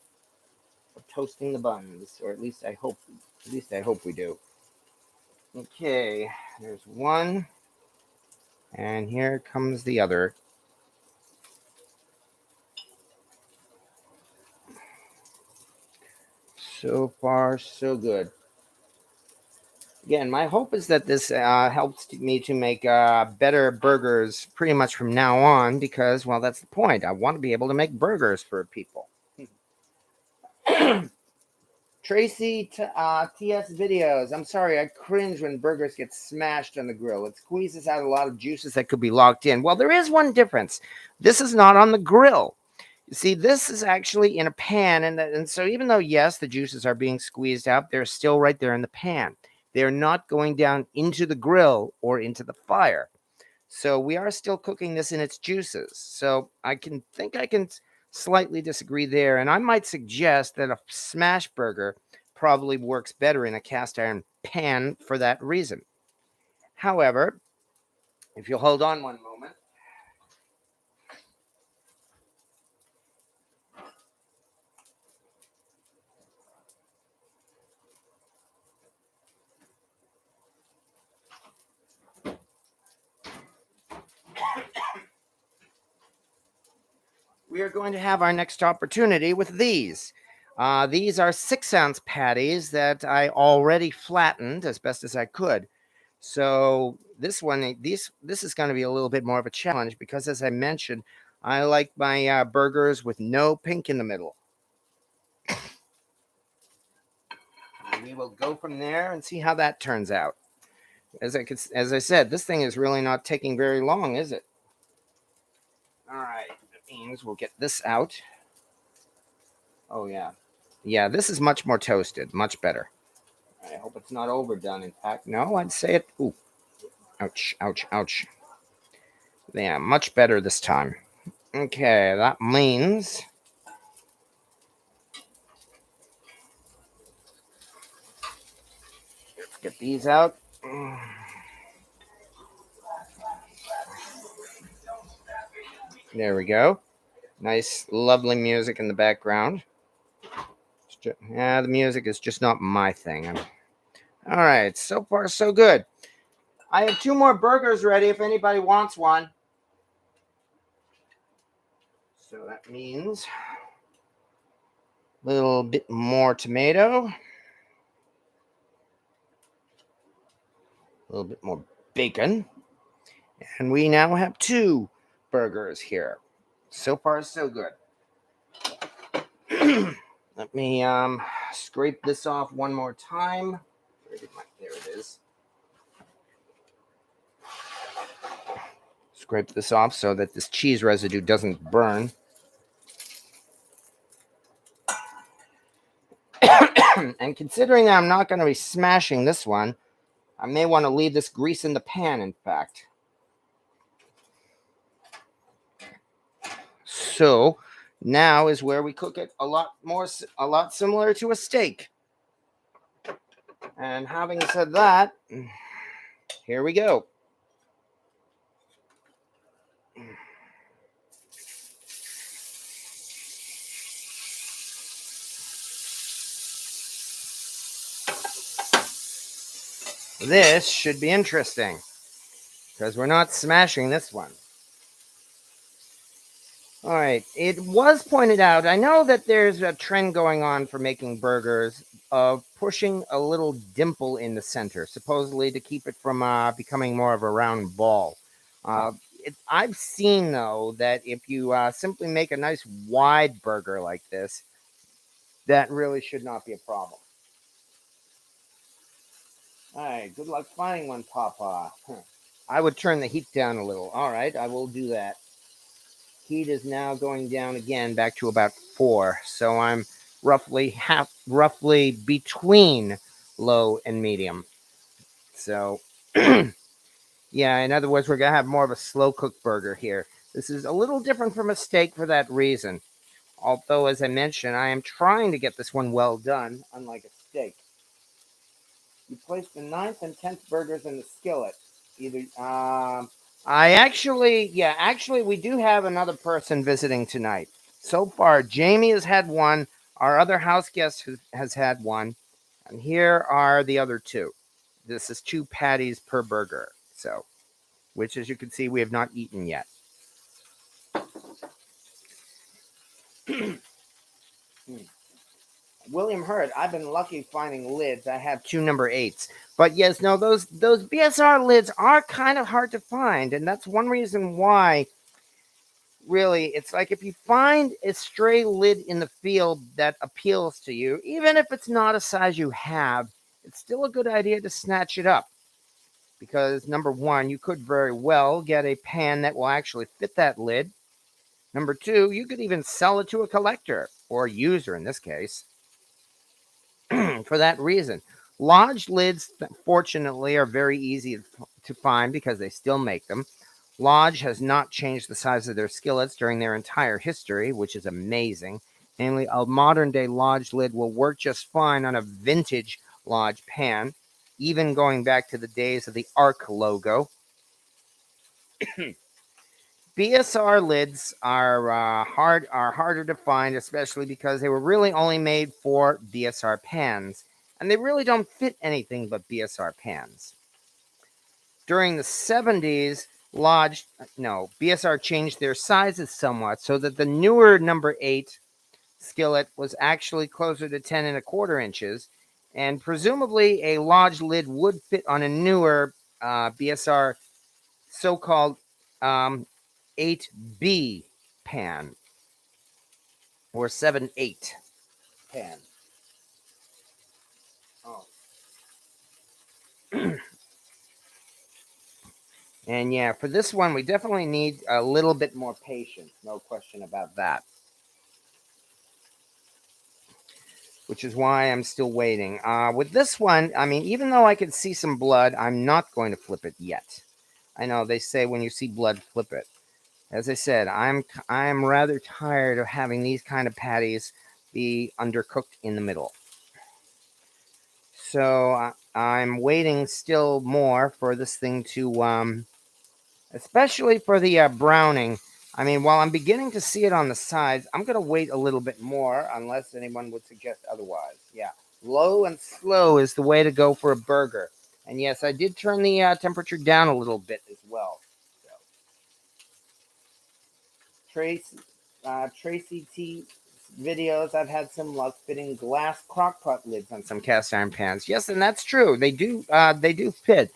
of toasting the buns, or at least I hope we do. Okay, there's one. And here comes the other. So far, so good. Again, my hope is that this helps me to make better burgers pretty much from now on because, well, that's the point. I want to be able to make burgers for people. Tracy TS Videos. I'm sorry, I cringe when burgers get smashed on the grill. It squeezes out a lot of juices that could be locked in. Well, there is one difference. This is not on the grill. You see, this is actually in a pan, and so even though, yes, the juices are being squeezed out, they're still right there in the pan. They're not going down into the grill or into the fire. So we are still cooking this in its juices. So I can slightly disagree there. And I might suggest that a smash burger probably works better in a cast iron pan for that reason. However, if you'll hold on one moment. We are going to have our next opportunity with these. These are 6-ounce patties that I already flattened as best as I could. So this one, this is going to be a little bit more of a challenge because, as I mentioned, I like my burgers with no pink in the middle. And we will go from there and see how that turns out. As I said, this thing is really not taking very long, is it? All right, that means we'll get this out. Oh yeah, yeah. This is much more toasted, much better. I hope it's not overdone. In fact, no, I'd say it. Ooh, ouch, ouch, ouch. Yeah, much better this time. Okay, that means let's get these out. There we go. Nice, lovely music in the background. Yeah, the music is just not my thing. All right, so far so good. I have 2 more burgers ready if anybody wants one. So that means a little bit more tomato, a little bit more bacon, and we now have 2 burgers here. So far so good. Let me scrape this off one more time. There it is. Scrape this off so that this cheese residue doesn't burn. And considering that I'm not going to be smashing this one, I may want to leave this grease in the pan, in fact. So now is where we cook it a lot similar to a steak. And having said that, here we go. This should be interesting because we're not smashing this one. All right, it was pointed out, I know that there's a trend going on for making burgers of pushing a little dimple in the center, supposedly to keep it from becoming more of a round ball. I've seen, though, that if you simply make a nice wide burger like this, that really should not be a problem. All right, good luck finding one, Papa. I would turn the heat down a little. All right, I will do that. Heat is now going down again back to about 4. So I'm roughly between low and medium. So yeah, in other words, we're going to have more of a slow cooked burger here. This is a little different from a steak for that reason. Although, as I mentioned, I am trying to get this one well done, unlike a steak. You place the 9th and 10th burgers in the skillet. Actually, we do have another person visiting tonight. So far, Jamie has had one. Our other house guest has had one. And here are the other 2. This is 2 patties per burger. So, which, as you can see, we have not eaten yet. William Hurt, I've been lucky finding lids. I have 2 number 8s. But yes, no, those BSR lids are kind of hard to find. And that's one reason why, really, it's like if you find a stray lid in the field that appeals to you, even if it's not a size you have, it's still a good idea to snatch it up. Because, number 1, you could very well get a pan that will actually fit that lid. Number 2, you could even sell it to a collector, or a user in this case. For that reason, lodged lids, fortunately, are very easy to find because they still make them. Lodge has not changed the size of their skillets during their entire history, which is amazing. Namely, a modern-day Lodge lid will work just fine on a vintage Lodge pan, even going back to the days of the ARC logo. BSR lids are harder to find, especially because they were really only made for BSR pans, and they really don't fit anything but BSR pans. During the 70s, BSR changed their sizes somewhat so that the newer number 8 skillet was actually closer to 10 1/4 inches, and presumably a Lodge lid would fit on a newer BSR so-called 8B pan or 7/8 pan. Oh. And yeah, for this one, we definitely need a little bit more patience. No question about that. Which is why I'm still waiting. With this one, I mean, even though I can see some blood, I'm not going to flip it yet. I know they say when you see blood, flip it. As I said, I'm rather tired of having these kind of patties be undercooked in the middle. So I'm waiting still more for this thing to, especially for the browning. I mean, while I'm beginning to see it on the sides, I'm going to wait a little bit more unless anyone would suggest otherwise. Yeah, low and slow is the way to go for a burger. And yes, I did turn the temperature down a little bit as well. So. Tracy T videos, I've had some luck fitting glass crockpot lids on some cast iron pans. Yes, and that's true. They do fit.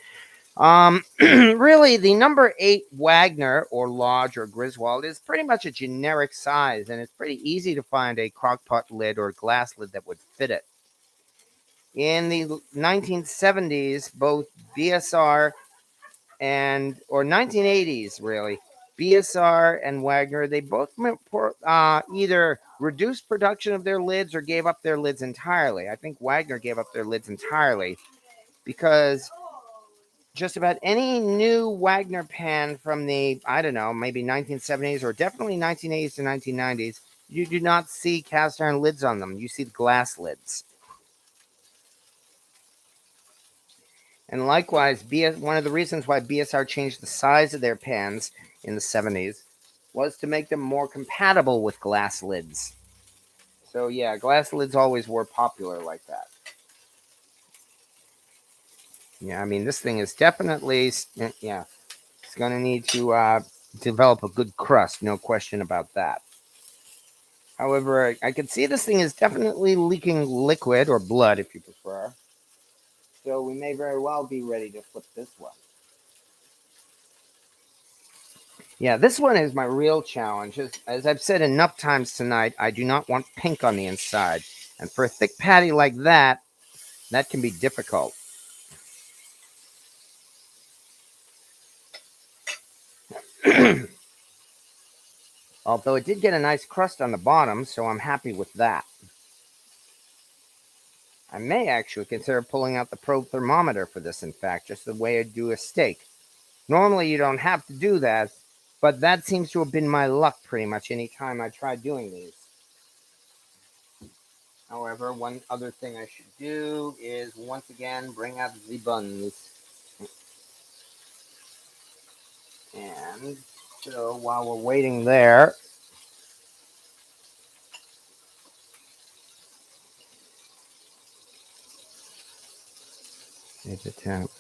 Really, the number 8 Wagner or Lodge or Griswold is pretty much a generic size, and it's pretty easy to find a crockpot lid or glass lid that would fit it. In the 1970s, both BSR or 1980s, really, BSR and Wagner, they both either reduced production of their lids or gave up their lids entirely. I think Wagner gave up their lids entirely because just about any new Wagner pan from the, I don't know, maybe 1970s or definitely 1980s to 1990s, you do not see cast iron lids on them. You see the glass lids. And likewise, one of the reasons why BSR changed the size of their pans in the 70s was to make them more compatible with glass lids. So yeah, glass lids always were popular like that. Yeah, I mean, this thing is definitely, yeah, it's going to need to develop a good crust, no question about that. However, I can see this thing is definitely leaking liquid or blood, if you prefer. So we may very well be ready to flip this one. Yeah, this one is my real challenge. As I've said enough times tonight, I do not want pink on the inside. And for a thick patty like that, that can be difficult. Although it did get a nice crust on the bottom, so I'm happy with that. I may actually consider pulling out the probe thermometer for this, in fact, just the way I do a steak. Normally you don't have to do that, but that seems to have been my luck pretty much any time I try doing these. However, one other thing I should do is once again bring out the buns. And so while we're waiting there, there's a temp,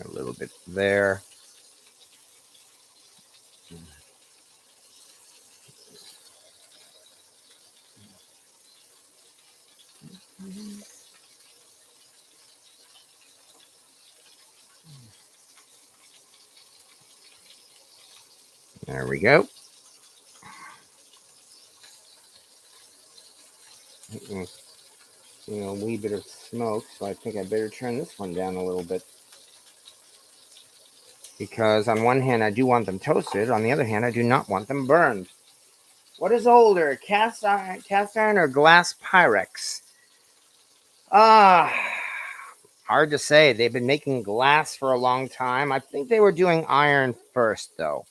a little bit there. There we go. You know, a wee bit of smoke, so I think I better turn this one down a little bit. Because on one hand, I do want them toasted. On the other hand, I do not want them burned. What is older, cast iron or glass Pyrex? Hard to say. They've been making glass for a long time. I think they were doing iron first, though.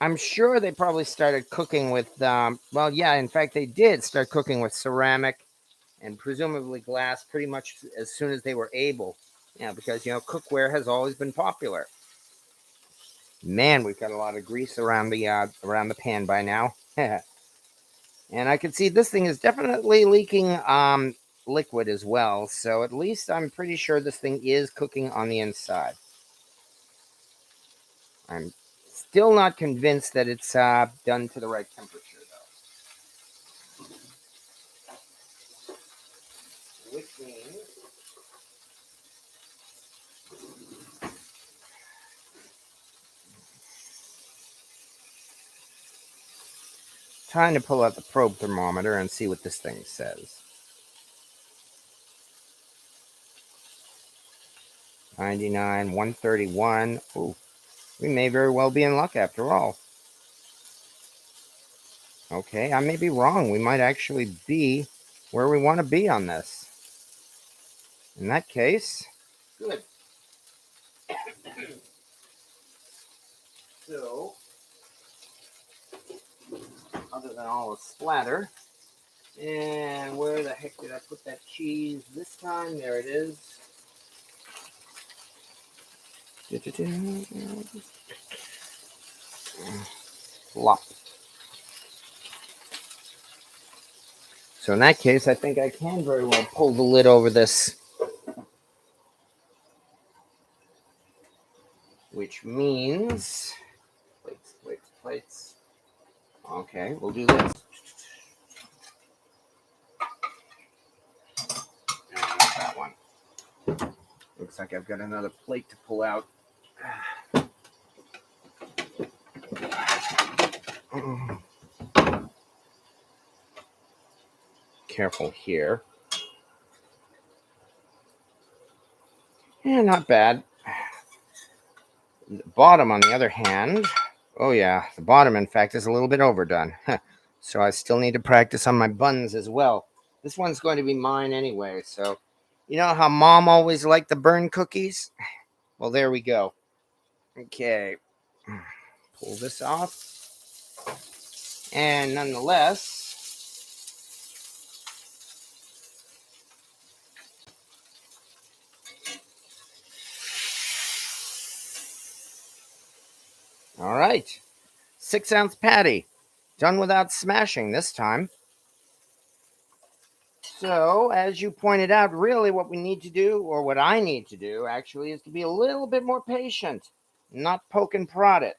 I'm sure they probably started cooking with, well, yeah, in fact, they did start cooking with ceramic and presumably glass pretty much as soon as they were able. Yeah, because, you know, cookware has always been popular. Man, we've got a lot of grease around the pan by now. And I can see this thing is definitely leaking liquid as well. So at least I'm pretty sure this thing is cooking on the inside. I'm still not convinced that it's done to the right temperature, though. Which means Time to pull out the probe thermometer and see what this thing says. 99, 131. Ooh, we may very well be in luck after all. Okay, I may be wrong. We might actually be where we want to be on this. In that case, good. So, other than all the splatter, and where the heck did I put that cheese this time? There it is. Flop. So in that case, I think I can very well pull the lid over this. Which means, plates. Okay, we'll do this. That one. Looks like I've got another plate to pull out. Careful here. Yeah, not bad. The bottom, on the other hand, oh yeah, the bottom, in fact, is a little bit overdone. So I still need to practice on my buns as well. This one's going to be mine anyway, so you know how Mom always liked the burn cookies? Well, there we go. Okay, pull this off. And nonetheless, all right, 6-ounce patty, done without smashing this time. So, as you pointed out, really what we need to do, or what I need to do, actually, is to be a little bit more patient, not poke and prod it.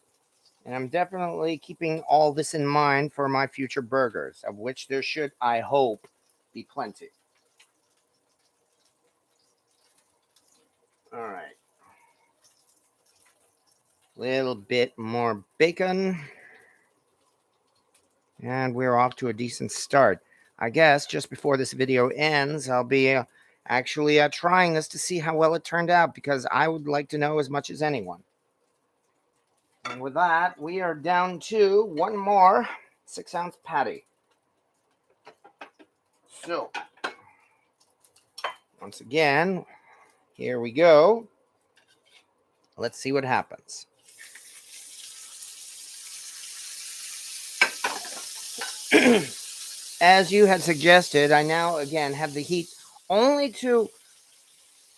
And I'm definitely keeping all this in mind for my future burgers, of which there should, I hope, be plenty. All right. Little bit more bacon. And we're off to a decent start. I guess just before this video ends, I'll be actually trying this to see how well it turned out, because I would like to know as much as anyone. And with that, we are down to one more 6-ounce patty. So, once again, here we go. Let's see what happens. As you had suggested, I now again have the heat only to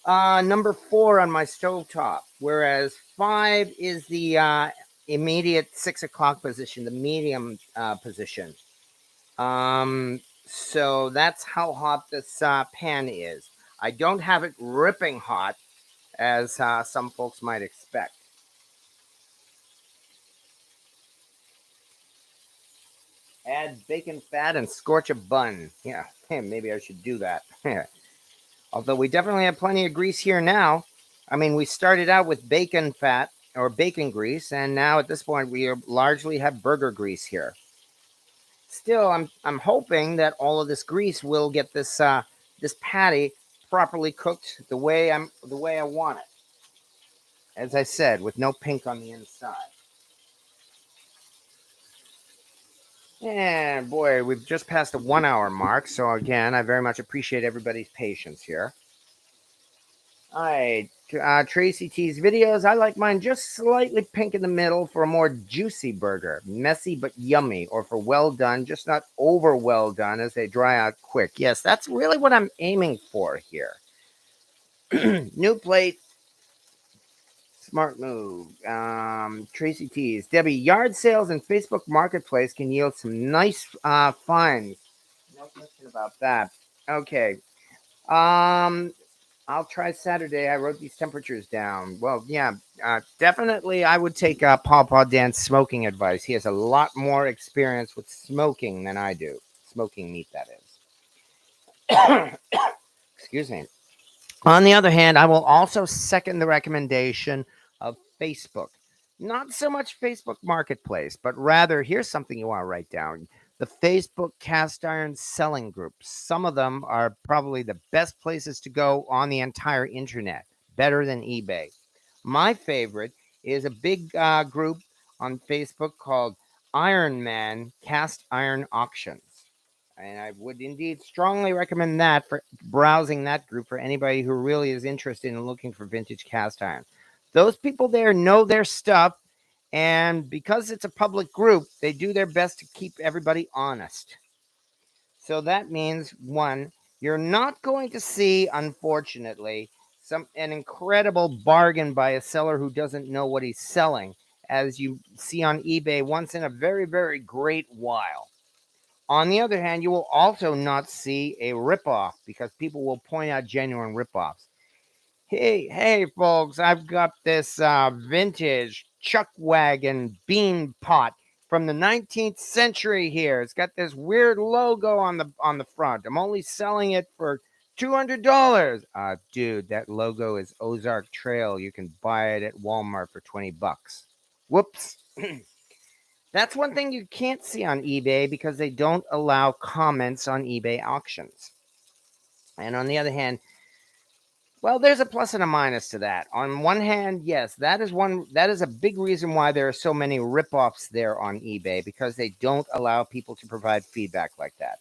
number 4 on my stovetop, whereas 5 is the immediate 6 o'clock position, the medium position. So that's how hot this pan is. I don't have it ripping hot, as some folks might expect. Add bacon fat and scorch a bun. Yeah, maybe I should do that. Although we definitely have plenty of grease here now. I mean, we started out with bacon fat or bacon grease, and now at this point we largely have burger grease here. Still, I'm hoping that all of this grease will get this this patty properly cooked the way I want it. As I said, with no pink on the inside. And boy, we've just passed the 1 hour mark. So again, I very much appreciate everybody's patience here. All right, Tracy T's videos. I like mine just slightly pink in the middle for a more juicy burger. Messy but yummy, or for well done, just not over well done as they dry out quick. Yes, that's really what I'm aiming for here. New plate. Smart move. Tracy T's. Debbie, yard sales and Facebook Marketplace can yield some nice finds. No question about that. Okay. I'll try Saturday. I wrote these temperatures down. Well, yeah, definitely I would take Paw Dan's smoking advice. He has a lot more experience with smoking than I do. Smoking meat, that is. Excuse me. On the other hand, I will also second the recommendation of Facebook. Not so much Facebook Marketplace, but rather, here's something you want to write down. the Facebook cast iron selling groups. Some of them are probably the best places to go on the entire internet, better than eBay. My favorite is a big group on Facebook called Iron Man Cast Iron Auctions. And I would indeed strongly recommend that for browsing that group for anybody who really is interested in looking for vintage cast iron. Those people there know their stuff, and because it's a public group, they do their best to keep everybody honest. So that means one, you're not going to see, unfortunately, an incredible bargain by a seller who doesn't know what he's selling, as you see on eBay once in a very, very great while. On the other hand, you will also not see a ripoff because people will point out genuine ripoffs. Hey, folks, I've got this vintage chuck wagon bean pot from the 19th century here. It's got this weird logo on the front. I'm only selling it for $200. Dude, that logo is Ozark Trail. You can buy it at Walmart for $20. Whoops. That's one thing you can't see on eBay because they don't allow comments on eBay auctions. And on the other hand, well, there's a plus and a minus to that. On one hand, yes, that is a big reason why there are so many ripoffs there on eBay, because they don't allow people to provide feedback like that.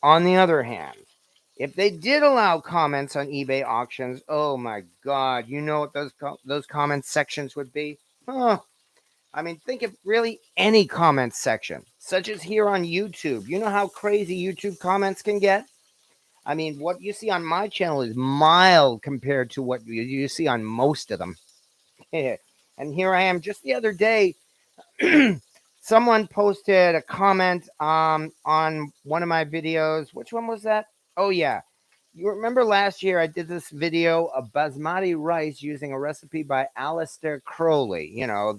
On the other hand, if they did allow comments on eBay auctions, oh my God, you know what those comment sections would be? Oh, I mean, think of really any comment section, such as here on YouTube. You know how crazy YouTube comments can get? I mean, what you see on my channel is mild compared to what you see on most of them. And here I am just the other day. Someone posted a comment on one of my videos. Which one was that? Oh, yeah. You remember last year I did this video of basmati rice using a recipe by Aleister Crowley. You know,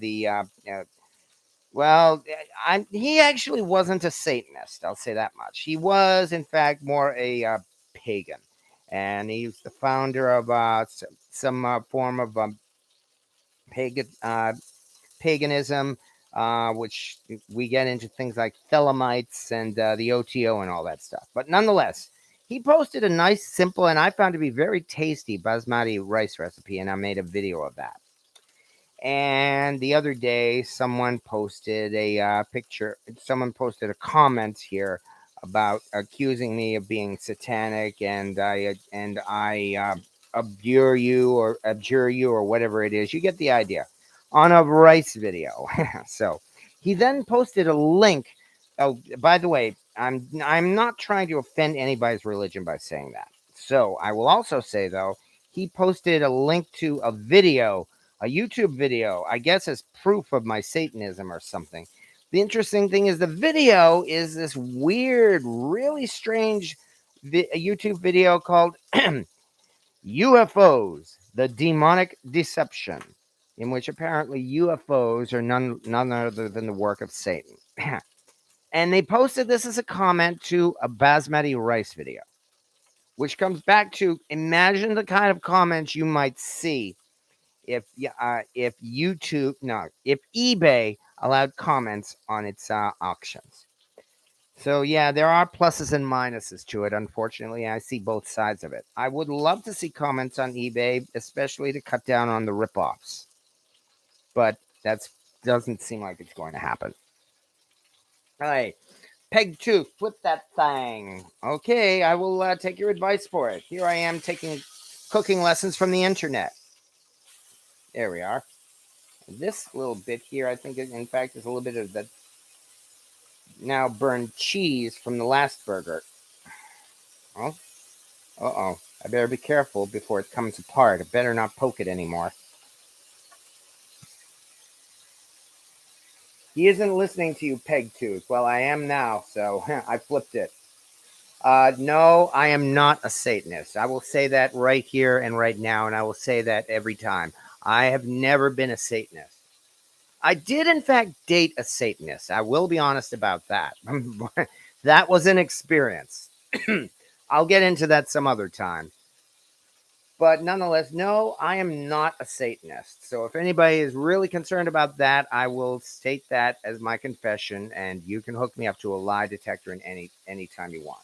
well, he actually wasn't a Satanist. I'll say that much. He was, in fact, more a pagan. And he's the founder of some form of pagan paganism, which we get into things like Thelemites and the OTO and all that stuff. But nonetheless, he posted a nice, simple, and I found to be very tasty basmati rice recipe, and I made a video of that. And the other day, someone posted a picture. Someone posted a comment here about accusing me of being satanic, and I abjure you or whatever it is. You get the idea. On a rice video. So he then posted a link. Oh, by the way, I'm not trying to offend anybody's religion by saying that. So I will also say, though, he posted a link to a video, a YouTube video, I guess as proof of my Satanism or something. The interesting thing is the video is this weird, really strange YouTube video called UFOs, the Demonic Deception, in which apparently UFOs are none other than the work of Satan. And they posted this as a comment to a basmati rice video, which comes back to imagine the kind of comments you might see if eBay allowed comments on its auctions. So yeah, there are pluses and minuses to it. Unfortunately, I see both sides of it. I would love to see comments on eBay, especially to cut down on the ripoffs, but that doesn't seem like it's going to happen. All right, Peg 2, flip that thing. Okay, I will take your advice for it. Here I am taking cooking lessons from the internet. There we are. This little bit here, I think, in fact, is a little bit of the now burned cheese from the last burger. Oh, uh-oh. I better be careful before it comes apart. I better not poke it anymore. He isn't listening to you, Peg Tooth. Well, I am now, so I flipped it. No, I am not a Satanist. I will say that right here and right now, and I will say that every time. I have never been a Satanist. I did, in fact, date a Satanist. I will be honest about that. That was an experience. I'll get into that some other time. But nonetheless, no, I am not a Satanist. So if anybody is really concerned about that, I will state that as my confession, and you can hook me up to a lie detector in any time you want.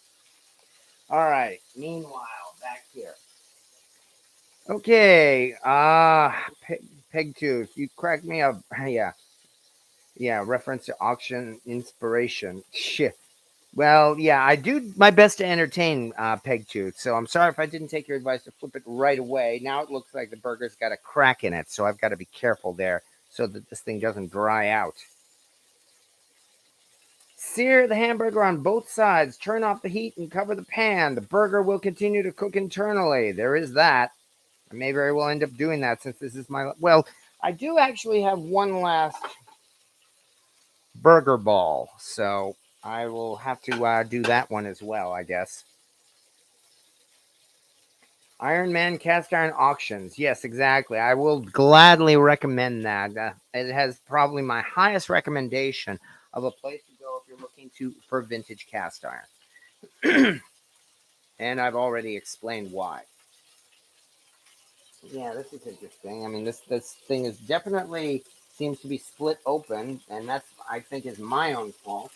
All right. Meanwhile, back here. Okay. Peg tooth. You cracked me up. Yeah. Yeah. Reference to auction inspiration. Shit. Well, yeah, I do my best to entertain Pegtooth, so I'm sorry if I didn't take your advice to flip it right away. Now it looks like the burger's got a crack in it, so I've got to be careful there so that this thing doesn't dry out. Sear the hamburger on both sides, turn off the heat, and cover the pan. The burger will continue to cook internally. There is that. I may very well end up doing that since this is my... Well, I do actually have one last burger ball, so I will have to do that one as well, I guess. Iron Man cast iron auctions. Yes, exactly. I will gladly recommend that. It has probably my highest recommendation of a place to go if you're looking for vintage cast iron. And I've already explained why. Yeah, this is interesting. I mean, this thing is definitely seems to be split open, and that's, I think, is my own fault.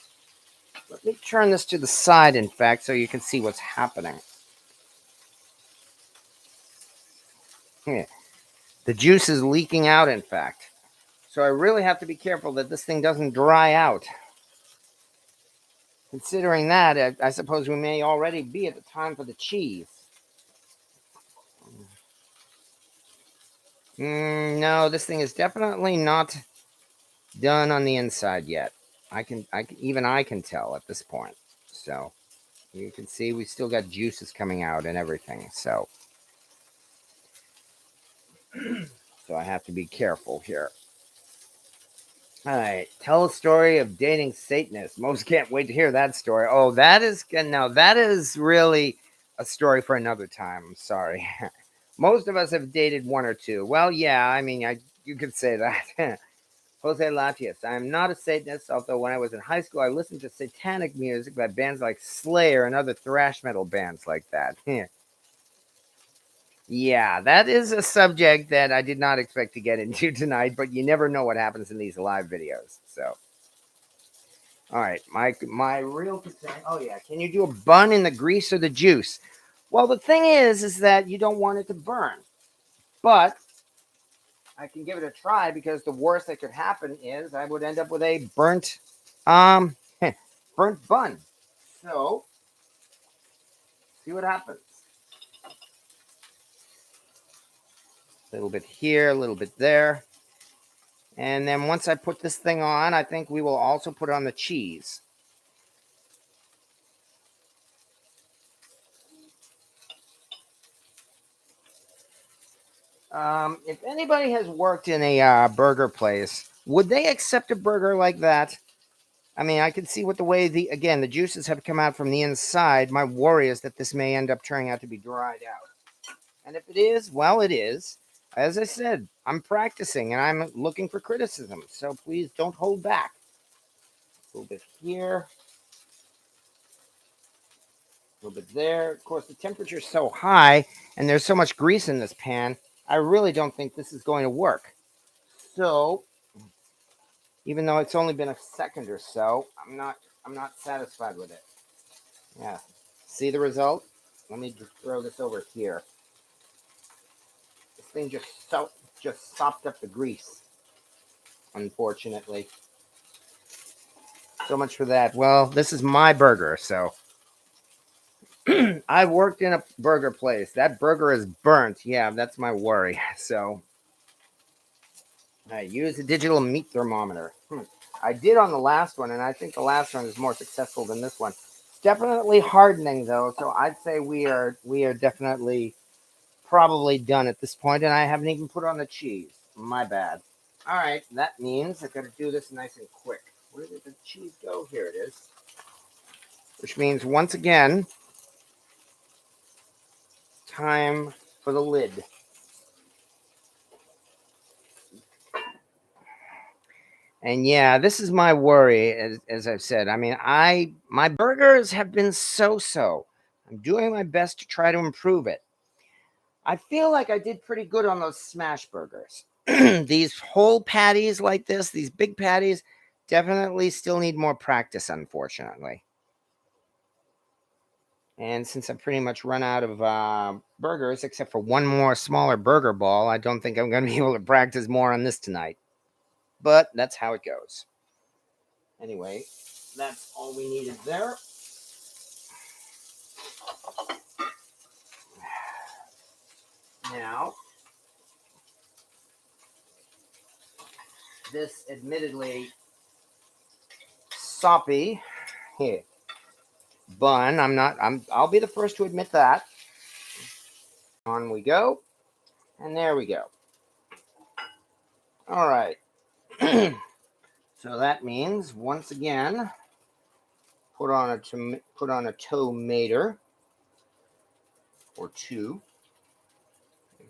Let me turn this to the side, in fact, so you can see what's happening. Yeah. The juice is leaking out, in fact. So I really have to be careful that this thing doesn't dry out. Considering that, I suppose we may already be at the time for the cheese. No, this thing is definitely not done on the inside yet. Even I can tell at this point. So you can see we still got juices coming out and everything. So I have to be careful here. All right, tell a story of dating Satanists. Most can't wait to hear that story. Oh, that is really a story for another time. I'm sorry. Most of us have dated one or two. Well, yeah, I mean, you could say that. Jose Latias. I am not a Satanist, although when I was in high school, I listened to satanic music by bands like Slayer and other thrash metal bands like that. Yeah, that is a subject that I did not expect to get into tonight, but you never know what happens in these live videos. So, all right, my real concern. Oh yeah, can you do a bun in the grease or the juice? Well, the thing is that you don't want it to burn, but I can give it a try because the worst that could happen is I would end up with a um, burnt bun. So, see what happens. A little bit here, a little bit there. And then once I put this thing on, I think we will also put on the cheese. If anybody has worked in a burger place, would they accept a burger like that? I mean, I can see what the way the juices have come out from the inside. My worry is that this may end up turning out to be dried out. And if it is, well, it is. As I said, I'm practicing and I'm looking for criticism. So please don't hold back. A little bit here. A little bit there. Of course, the temperature is so high and there's so much grease in this pan. I really don't think this is going to work. So, even though it's only been a second or so, I'm not satisfied with it. Yeah. See the result? Let me just throw this over here. This thing just sopped up the grease, unfortunately. So much for that. Well, this is my burger, so I've worked in a burger place. That burger is burnt. Yeah, that's my worry. So I use a digital meat thermometer. I did on the last one, and I think the last one is more successful than this one. It's definitely hardening though, so I'd say we are definitely probably done at this point, and I haven't even put on the cheese. My bad. All right, that means I got to do this nice and quick. Where did the cheese go? Here it is. Which means once again, time for the lid. And yeah, this is my worry, as I've said. I mean, my burgers have been so-so. I'm doing my best to try to improve it. I feel like I did pretty good on those smash burgers. These whole patties like this, these big patties, definitely still need more practice, unfortunately. And since I've pretty much run out of burgers, except for one more smaller burger ball, I don't think I'm going to be able to practice more on this tonight. But that's how it goes. Anyway, that's all we needed there. Now, this admittedly soppy here bun, I'll be the first to admit that. On we go. And there we go. All right. So that means once again, put on a tomato or two.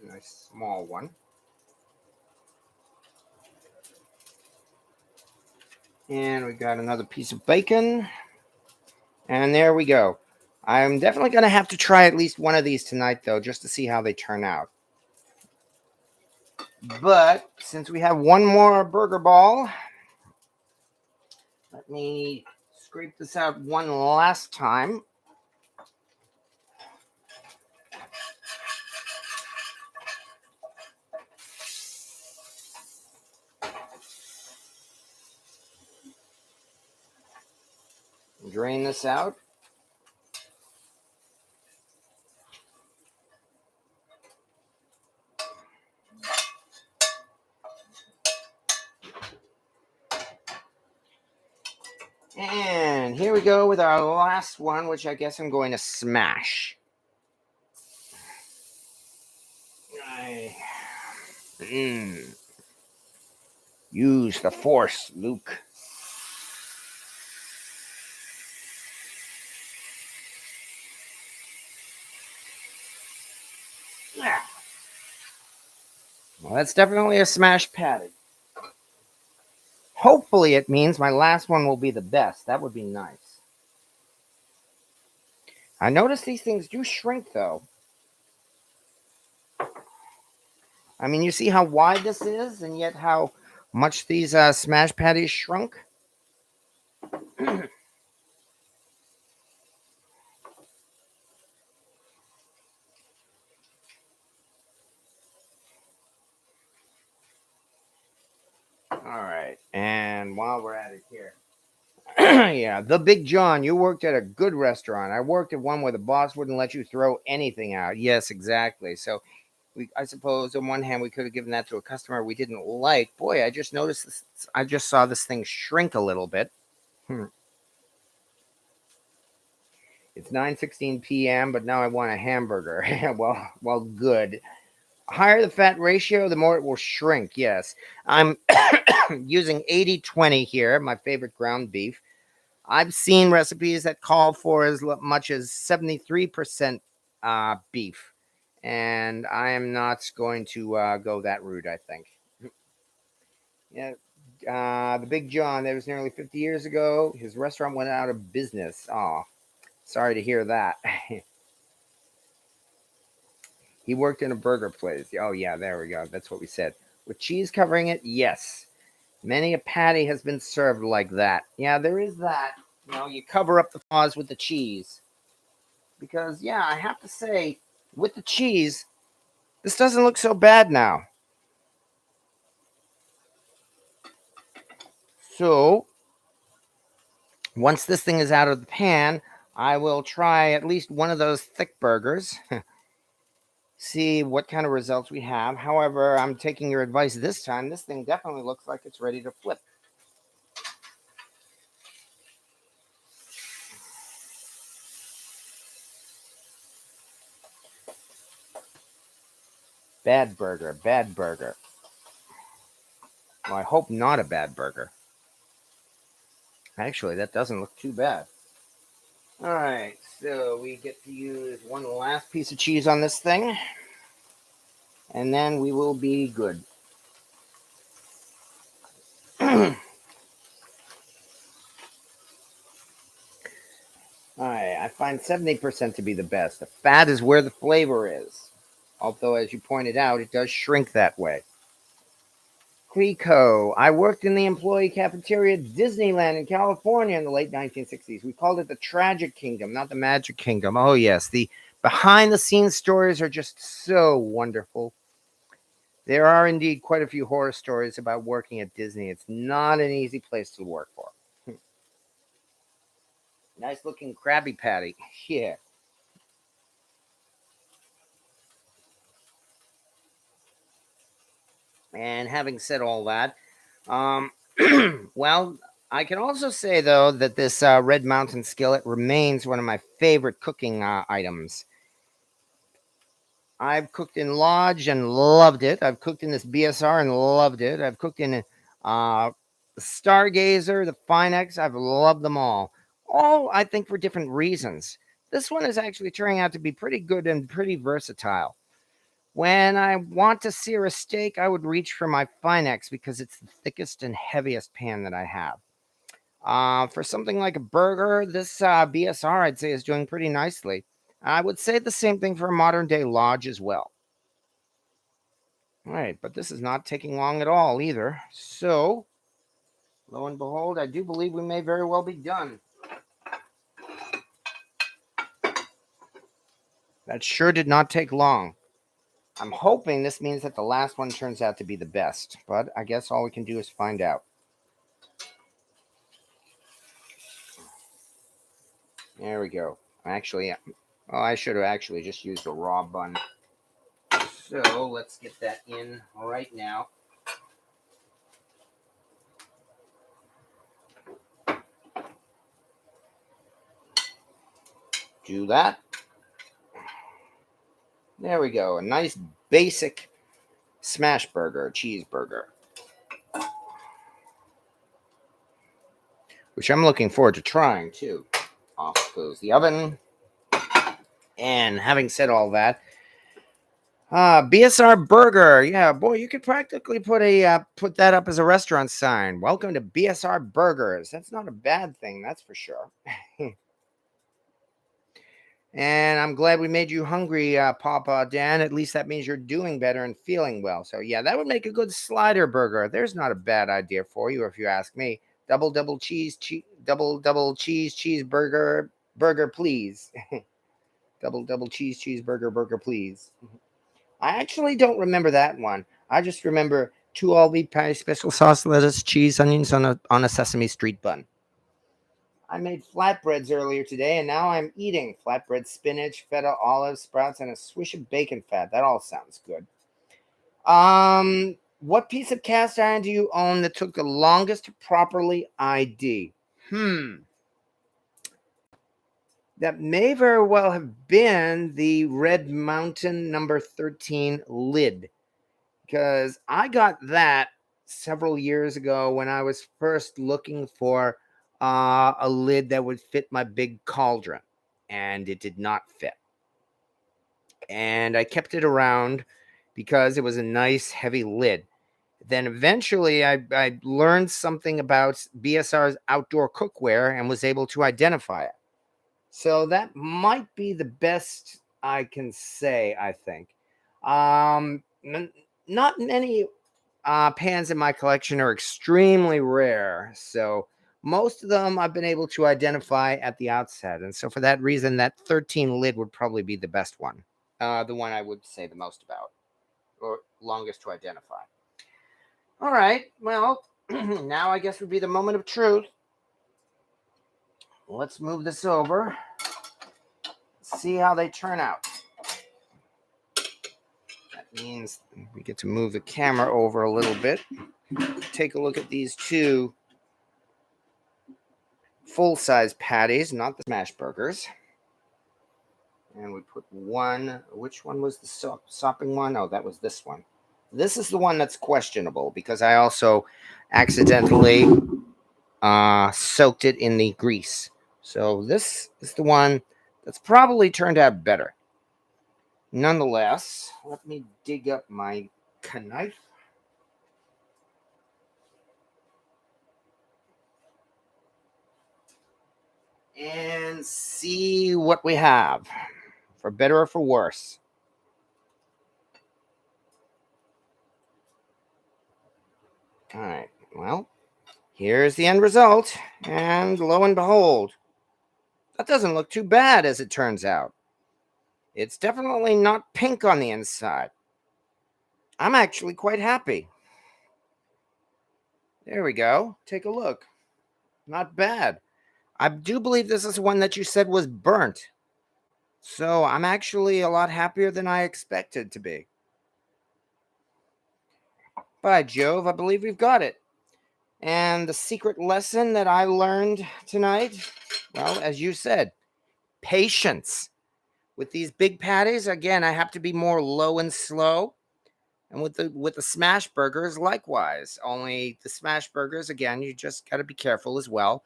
A nice small one. And we got another piece of bacon. And there we go. I'm definitely going to have to try at least one of these tonight, though, just to see how they turn out. But since we have one more burger ball, let me scrape this out one last time. Drain this out. And here we go with our last one, which I guess I'm going to smash. Use the force, Luke. Yeah. Well, that's definitely a smash patty. Hopefully it means my last one will be the best. That would be nice. I notice these things do shrink, though. I mean, you see how wide this is, and yet how much these smash patties shrunk? All right, and while we're at it here, yeah, the Big John, you worked at a good restaurant. I worked at one where the boss wouldn't let you throw anything out. Yes, exactly. So, I suppose on one hand we could have given that to a customer we didn't like. Boy, I just noticed this. I just saw this thing shrink a little bit. It's 9:16 p.m., but now I want a hamburger. well, good. Higher the fat ratio, the more it will shrink. Yes, I'm using 80/20 here, my favorite ground beef. I've seen recipes that call for as much as 73% beef, and I am not going to go that route, I think. Yeah, the Big John, that was nearly 50 years ago. His restaurant went out of business. Oh, sorry to hear that. He worked in a burger place. Oh, yeah, there we go. That's what we said. With cheese covering it, yes. Many a patty has been served like that. Yeah, there is that. You cover up the flaws with the cheese. Because, yeah, I have to say, with the cheese, this doesn't look so bad now. So, once this thing is out of the pan, I will try at least one of those thick burgers. See what kind of results we have. However, I'm taking your advice this time. This thing definitely looks like it's ready to flip. Bad burger, bad burger. Well, I hope not a bad burger. Actually, that doesn't look too bad. All right, so we get to use one last piece of cheese on this thing, and then we will be good. All right, I find 70% to be the best. The fat is where the flavor is. Although, as you pointed out, it does shrink that way. Clico. I worked in the employee cafeteria at Disneyland in California in the late 1960s. We called it the Tragic Kingdom, not the Magic Kingdom. Oh, yes. The behind the scenes stories are just so wonderful. There are indeed quite a few horror stories about working at Disney. It's not an easy place to work for. Nice looking Krabby Patty. Yeah. And having said all that, um, well, I can also say, though, that this Red Mountain skillet remains one of my favorite cooking items. I've cooked in Lodge and loved it. I've cooked in this BSR and loved it. I've cooked in the Stargazer, the Finex. I've loved them all. All, I think, for different reasons. This one is actually turning out to be pretty good and pretty versatile. When I want to sear a steak, I would reach for my Finex because it's the thickest and heaviest pan that I have. For something like a burger, this BSR I'd say is doing pretty nicely. I would say the same thing for a modern day Lodge as well. All right, but this is not taking long at all either. So, lo and behold, I do believe we may very well be done. That sure did not take long. I'm hoping this means that the last one turns out to be the best, but I guess all we can do is find out. There we go. Actually, well, I should have actually just used a raw bun. So let's get that in right now. Do that. There we go. A nice basic smash burger, cheeseburger. Which I'm looking forward to trying too. Off goes the oven. And having said all that, BSR Burger. Yeah, boy, you could practically put that up as a restaurant sign. Welcome to BSR Burgers. That's not a bad thing, that's for sure. And I'm glad we made you hungry, Papa Dan. At least that means you're doing better and feeling well. So yeah, that would make a good slider burger. There's not a bad idea for you, if you ask me. Double cheese, double cheese, cheeseburger, burger, please. double cheese, cheeseburger, burger, please. I actually don't remember that one. I just remember 2 all beef patty, special sauce, lettuce, cheese, onions on a Sesame Street bun. I made flatbreads earlier today, and now I'm eating flatbread, spinach, feta, olives, sprouts, and a swish of bacon fat. That all sounds good. What piece of cast iron do you own that took the longest to properly ID? That may very well have been the Red Mountain number 13 lid, because I got that several years ago when I was first looking for a lid that would fit my big cauldron, and it did not fit. And I kept it around because it was a nice heavy lid. Then eventually I learned something about BSR's outdoor cookware and was able to identify it. So that might be the best I can say, I think. Not many pans in my collection are extremely rare. So most of them I've been able to identify at the outset. And so for that reason, that 13 lid would probably be the best one. The one I would say the most about, or longest to identify. All right. Well, now I guess would be the moment of truth. Let's move this over. See how they turn out. That means we get to move the camera over a little bit. Take a look at these 2 full-size patties, not the smash burgers. And we put one. Which one was the sopping one? Oh, that was this one. This is the one that's questionable because I also accidentally soaked it in the grease. So this is the one that's probably turned out better. Nonetheless, let me dig up my knife. And see what we have, for better or for worse. All right. Well, here's the end result. And lo and behold, that doesn't look too bad as it turns out. It's definitely not pink on the inside. I'm actually quite happy. There we go. Take a look. Not bad. I do believe this is one that you said was burnt. So I'm actually a lot happier than I expected to be. By Jove, I believe we've got it. And the secret lesson that I learned tonight, well, as you said, patience. With these big patties, again, I have to be more low and slow. And with the smash burgers, likewise. Only the smash burgers, again, you just got to be careful as well.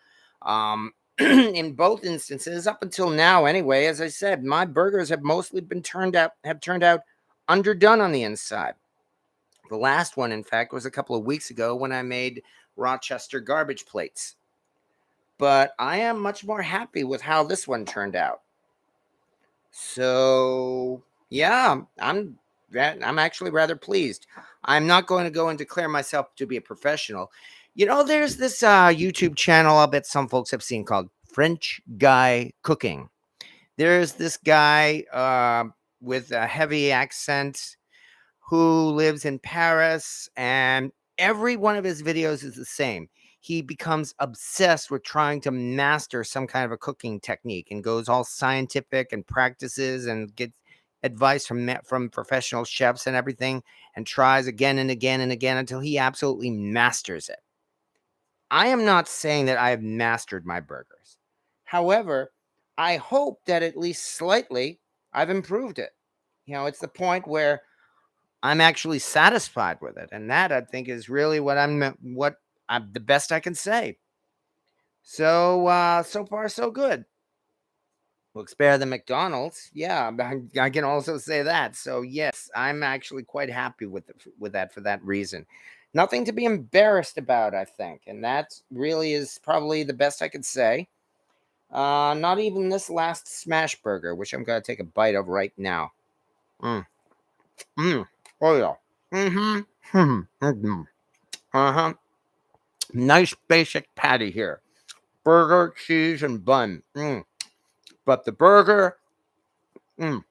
In both instances, up until now, anyway, as I said, my burgers have mostly been turned out underdone on the inside. The last one, in fact, was a couple of weeks ago when I made Rochester garbage plates. But I am much more happy with how this one turned out. So yeah, I'm actually rather pleased. I'm not going to go and declare myself to be a professional. You know, there's this YouTube channel I'll bet some folks have seen called French Guy Cooking. There's this guy with a heavy accent who lives in Paris, and every one of his videos is the same. He becomes obsessed with trying to master some kind of a cooking technique and goes all scientific and practices and gets advice from professional chefs and everything, and tries again and again and again until he absolutely masters it. I am not saying that I have mastered my burgers. However, I hope that at least slightly I've improved it. You know, it's the point where I'm actually satisfied with it, and that I think is really what I'm the best I can say. So so far so good. Looks better than McDonald's. Yeah, I can also say that. So yes, I'm actually quite happy with that for that reason. Nothing to be embarrassed about, I think, and that really is probably the best I could say. Not even this last smash burger, which I'm gonna take a bite of right now. Mm. Mm. Oh yeah. Mm-hmm. Mm-hmm. Uh-huh. Nice basic patty here. Burger, cheese, and bun. But the burger, mm,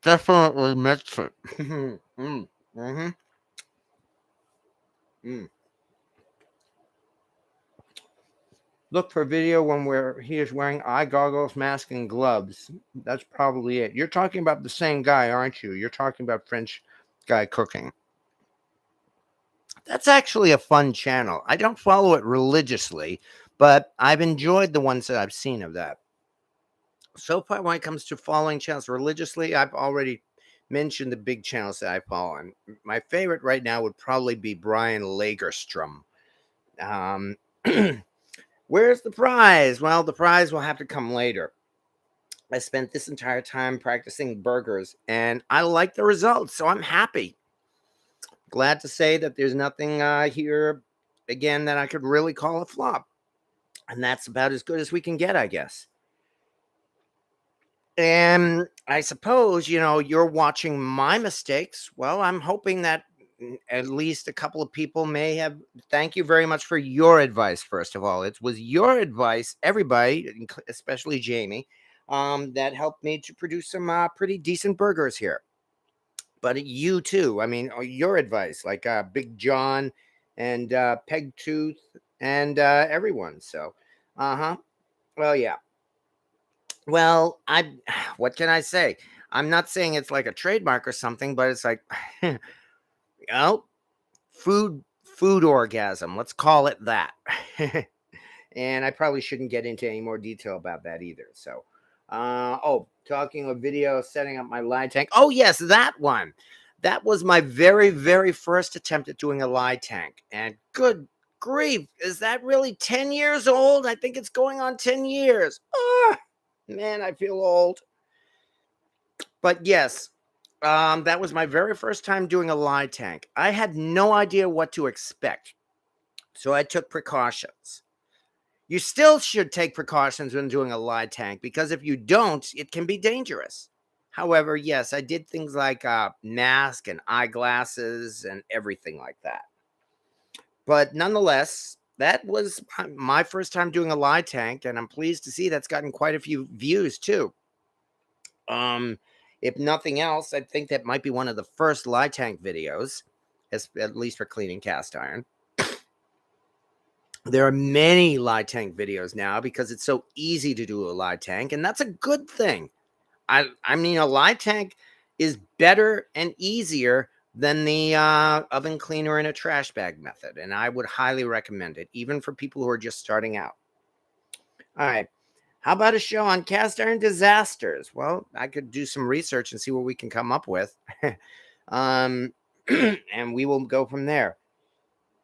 definitely makes it. Mm-hmm. Mm. Look for video when he is wearing eye goggles, mask, and gloves. That's probably it. You're talking about the same guy, aren't you? You're talking about French Guy Cooking. That's actually a fun channel. I don't follow it religiously, but I've enjoyed the ones that I've seen of that. So far, when it comes to following channels religiously, I've already mentioned the big channels that I follow. And my favorite right now would probably be Brian Lagerstrom. Um, where's the prize? Well, the prize will have to come later. I spent this entire time practicing burgers, and I like the results, so I'm happy. Glad to say that there's nothing here, again, that I could really call a flop. And that's about as good as we can get, I guess. And I suppose, you know, you're watching my mistakes. Well, I'm hoping that at least a couple of people may have. Thank you very much for your advice, first of all. It was your advice, everybody, especially Jamie, that helped me to produce some pretty decent burgers here. But you too. I mean, your advice, like Big John and Peg Tooth and everyone. So, uh huh. Well, yeah. Well, what can I say? I'm not saying it's like a trademark or something, but it's like, you know, food orgasm. Let's call it that. And I probably shouldn't get into any more detail about that either. So, talking of video, setting up my lye tank. Oh yes, that one. That was my very, very first attempt at doing a lye tank. And good grief, is that really 10 years old? I think it's going on 10 years. Man, I feel old. But yes, that was my very first time doing a lye tank. I had no idea what to expect, so I took precautions. You still should take precautions when doing a lye tank because if you don't, it can be dangerous. However, yes, I did things like mask and eyeglasses and everything like that. But nonetheless, that was my first time doing a lye tank, and I'm pleased to see that's gotten quite a few views too. If nothing else, I think that might be one of the first lye tank videos, at least for cleaning cast iron. There are many lye tank videos now because it's so easy to do a lye tank, and that's a good thing. I mean, a lye tank is better and easier than the oven cleaner in a trash bag method, and I would highly recommend it, even for people who are just starting out. All right. How about a show on cast iron disasters? Well, I could do some research and see what we can come up with. And we will go from there.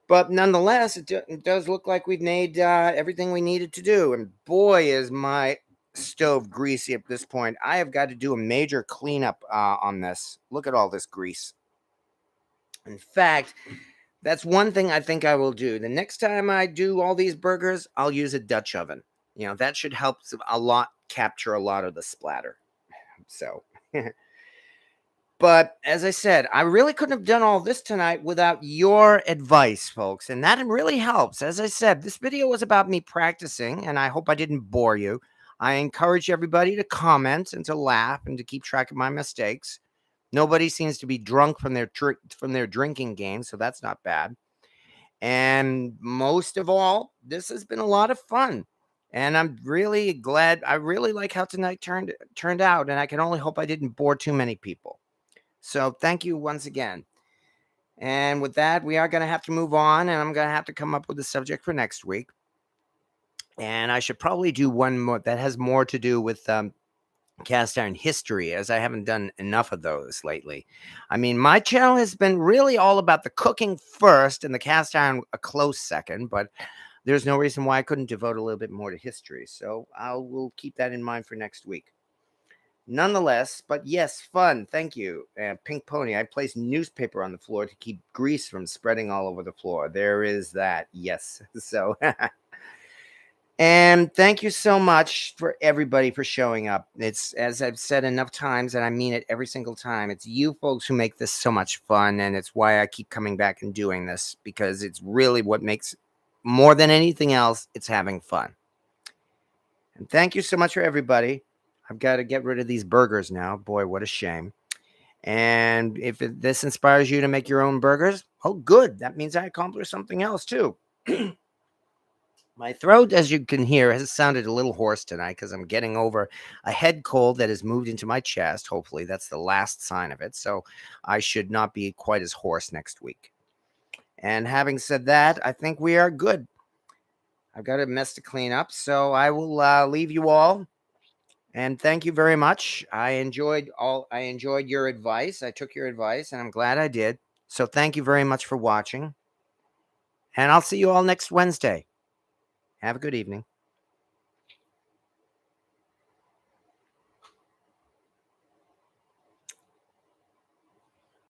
But nonetheless, it does look like we've made everything we needed to do. And boy, is my stove greasy at this point. I have got to do a major cleanup on this. Look at all this grease. In fact, that's one thing I think I will do. The next time I do all these burgers, I'll use a Dutch oven. You know, that should help a lot capture a lot of the splatter. So, but as I said, I really couldn't have done all this tonight without your advice, folks. And that really helps. As I said, this video was about me practicing, and I hope I didn't bore you. I encourage everybody to comment and to laugh and to keep track of my mistakes. Nobody seems to be drunk from their drinking game, so that's not bad. And most of all, this has been a lot of fun. And I'm really glad. I really like how tonight turned out, and I can only hope I didn't bore too many people. So thank you once again. And with that, we are going to have to move on, and I'm going to have to come up with a subject for next week. And I should probably do one more that has more to do with cast iron history, as I haven't done enough of those lately. I mean, my channel has been really all about the cooking first and the cast iron a close second, but there's no reason why I couldn't devote a little bit more to history. So I will keep that in mind for next week. Nonetheless, but yes, fun. Thank you. Pink Pony, I placed newspaper on the floor to keep grease from spreading all over the floor. There is that. Yes. So and thank you so much for everybody for showing up. It's, as I've said enough times, and I mean it every single time, it's you folks who make this so much fun, and it's why I keep coming back and doing this, because it's really what makes, more than anything else, it's having fun. And thank you so much for everybody. I've got to get rid of these burgers now. Boy, what a shame. And if this inspires you to make your own burgers, oh, good. That means I accomplished something else, too. My throat, as you can hear, has sounded a little hoarse tonight because I'm getting over a head cold that has moved into my chest. Hopefully, that's the last sign of it. So I should not be quite as hoarse next week. And having said that, I think we are good. I've got a mess to clean up, so I will leave you all. And thank you very much. I enjoyed your advice. I took your advice, and I'm glad I did. So thank you very much for watching. And I'll see you all next Wednesday. Have a good evening.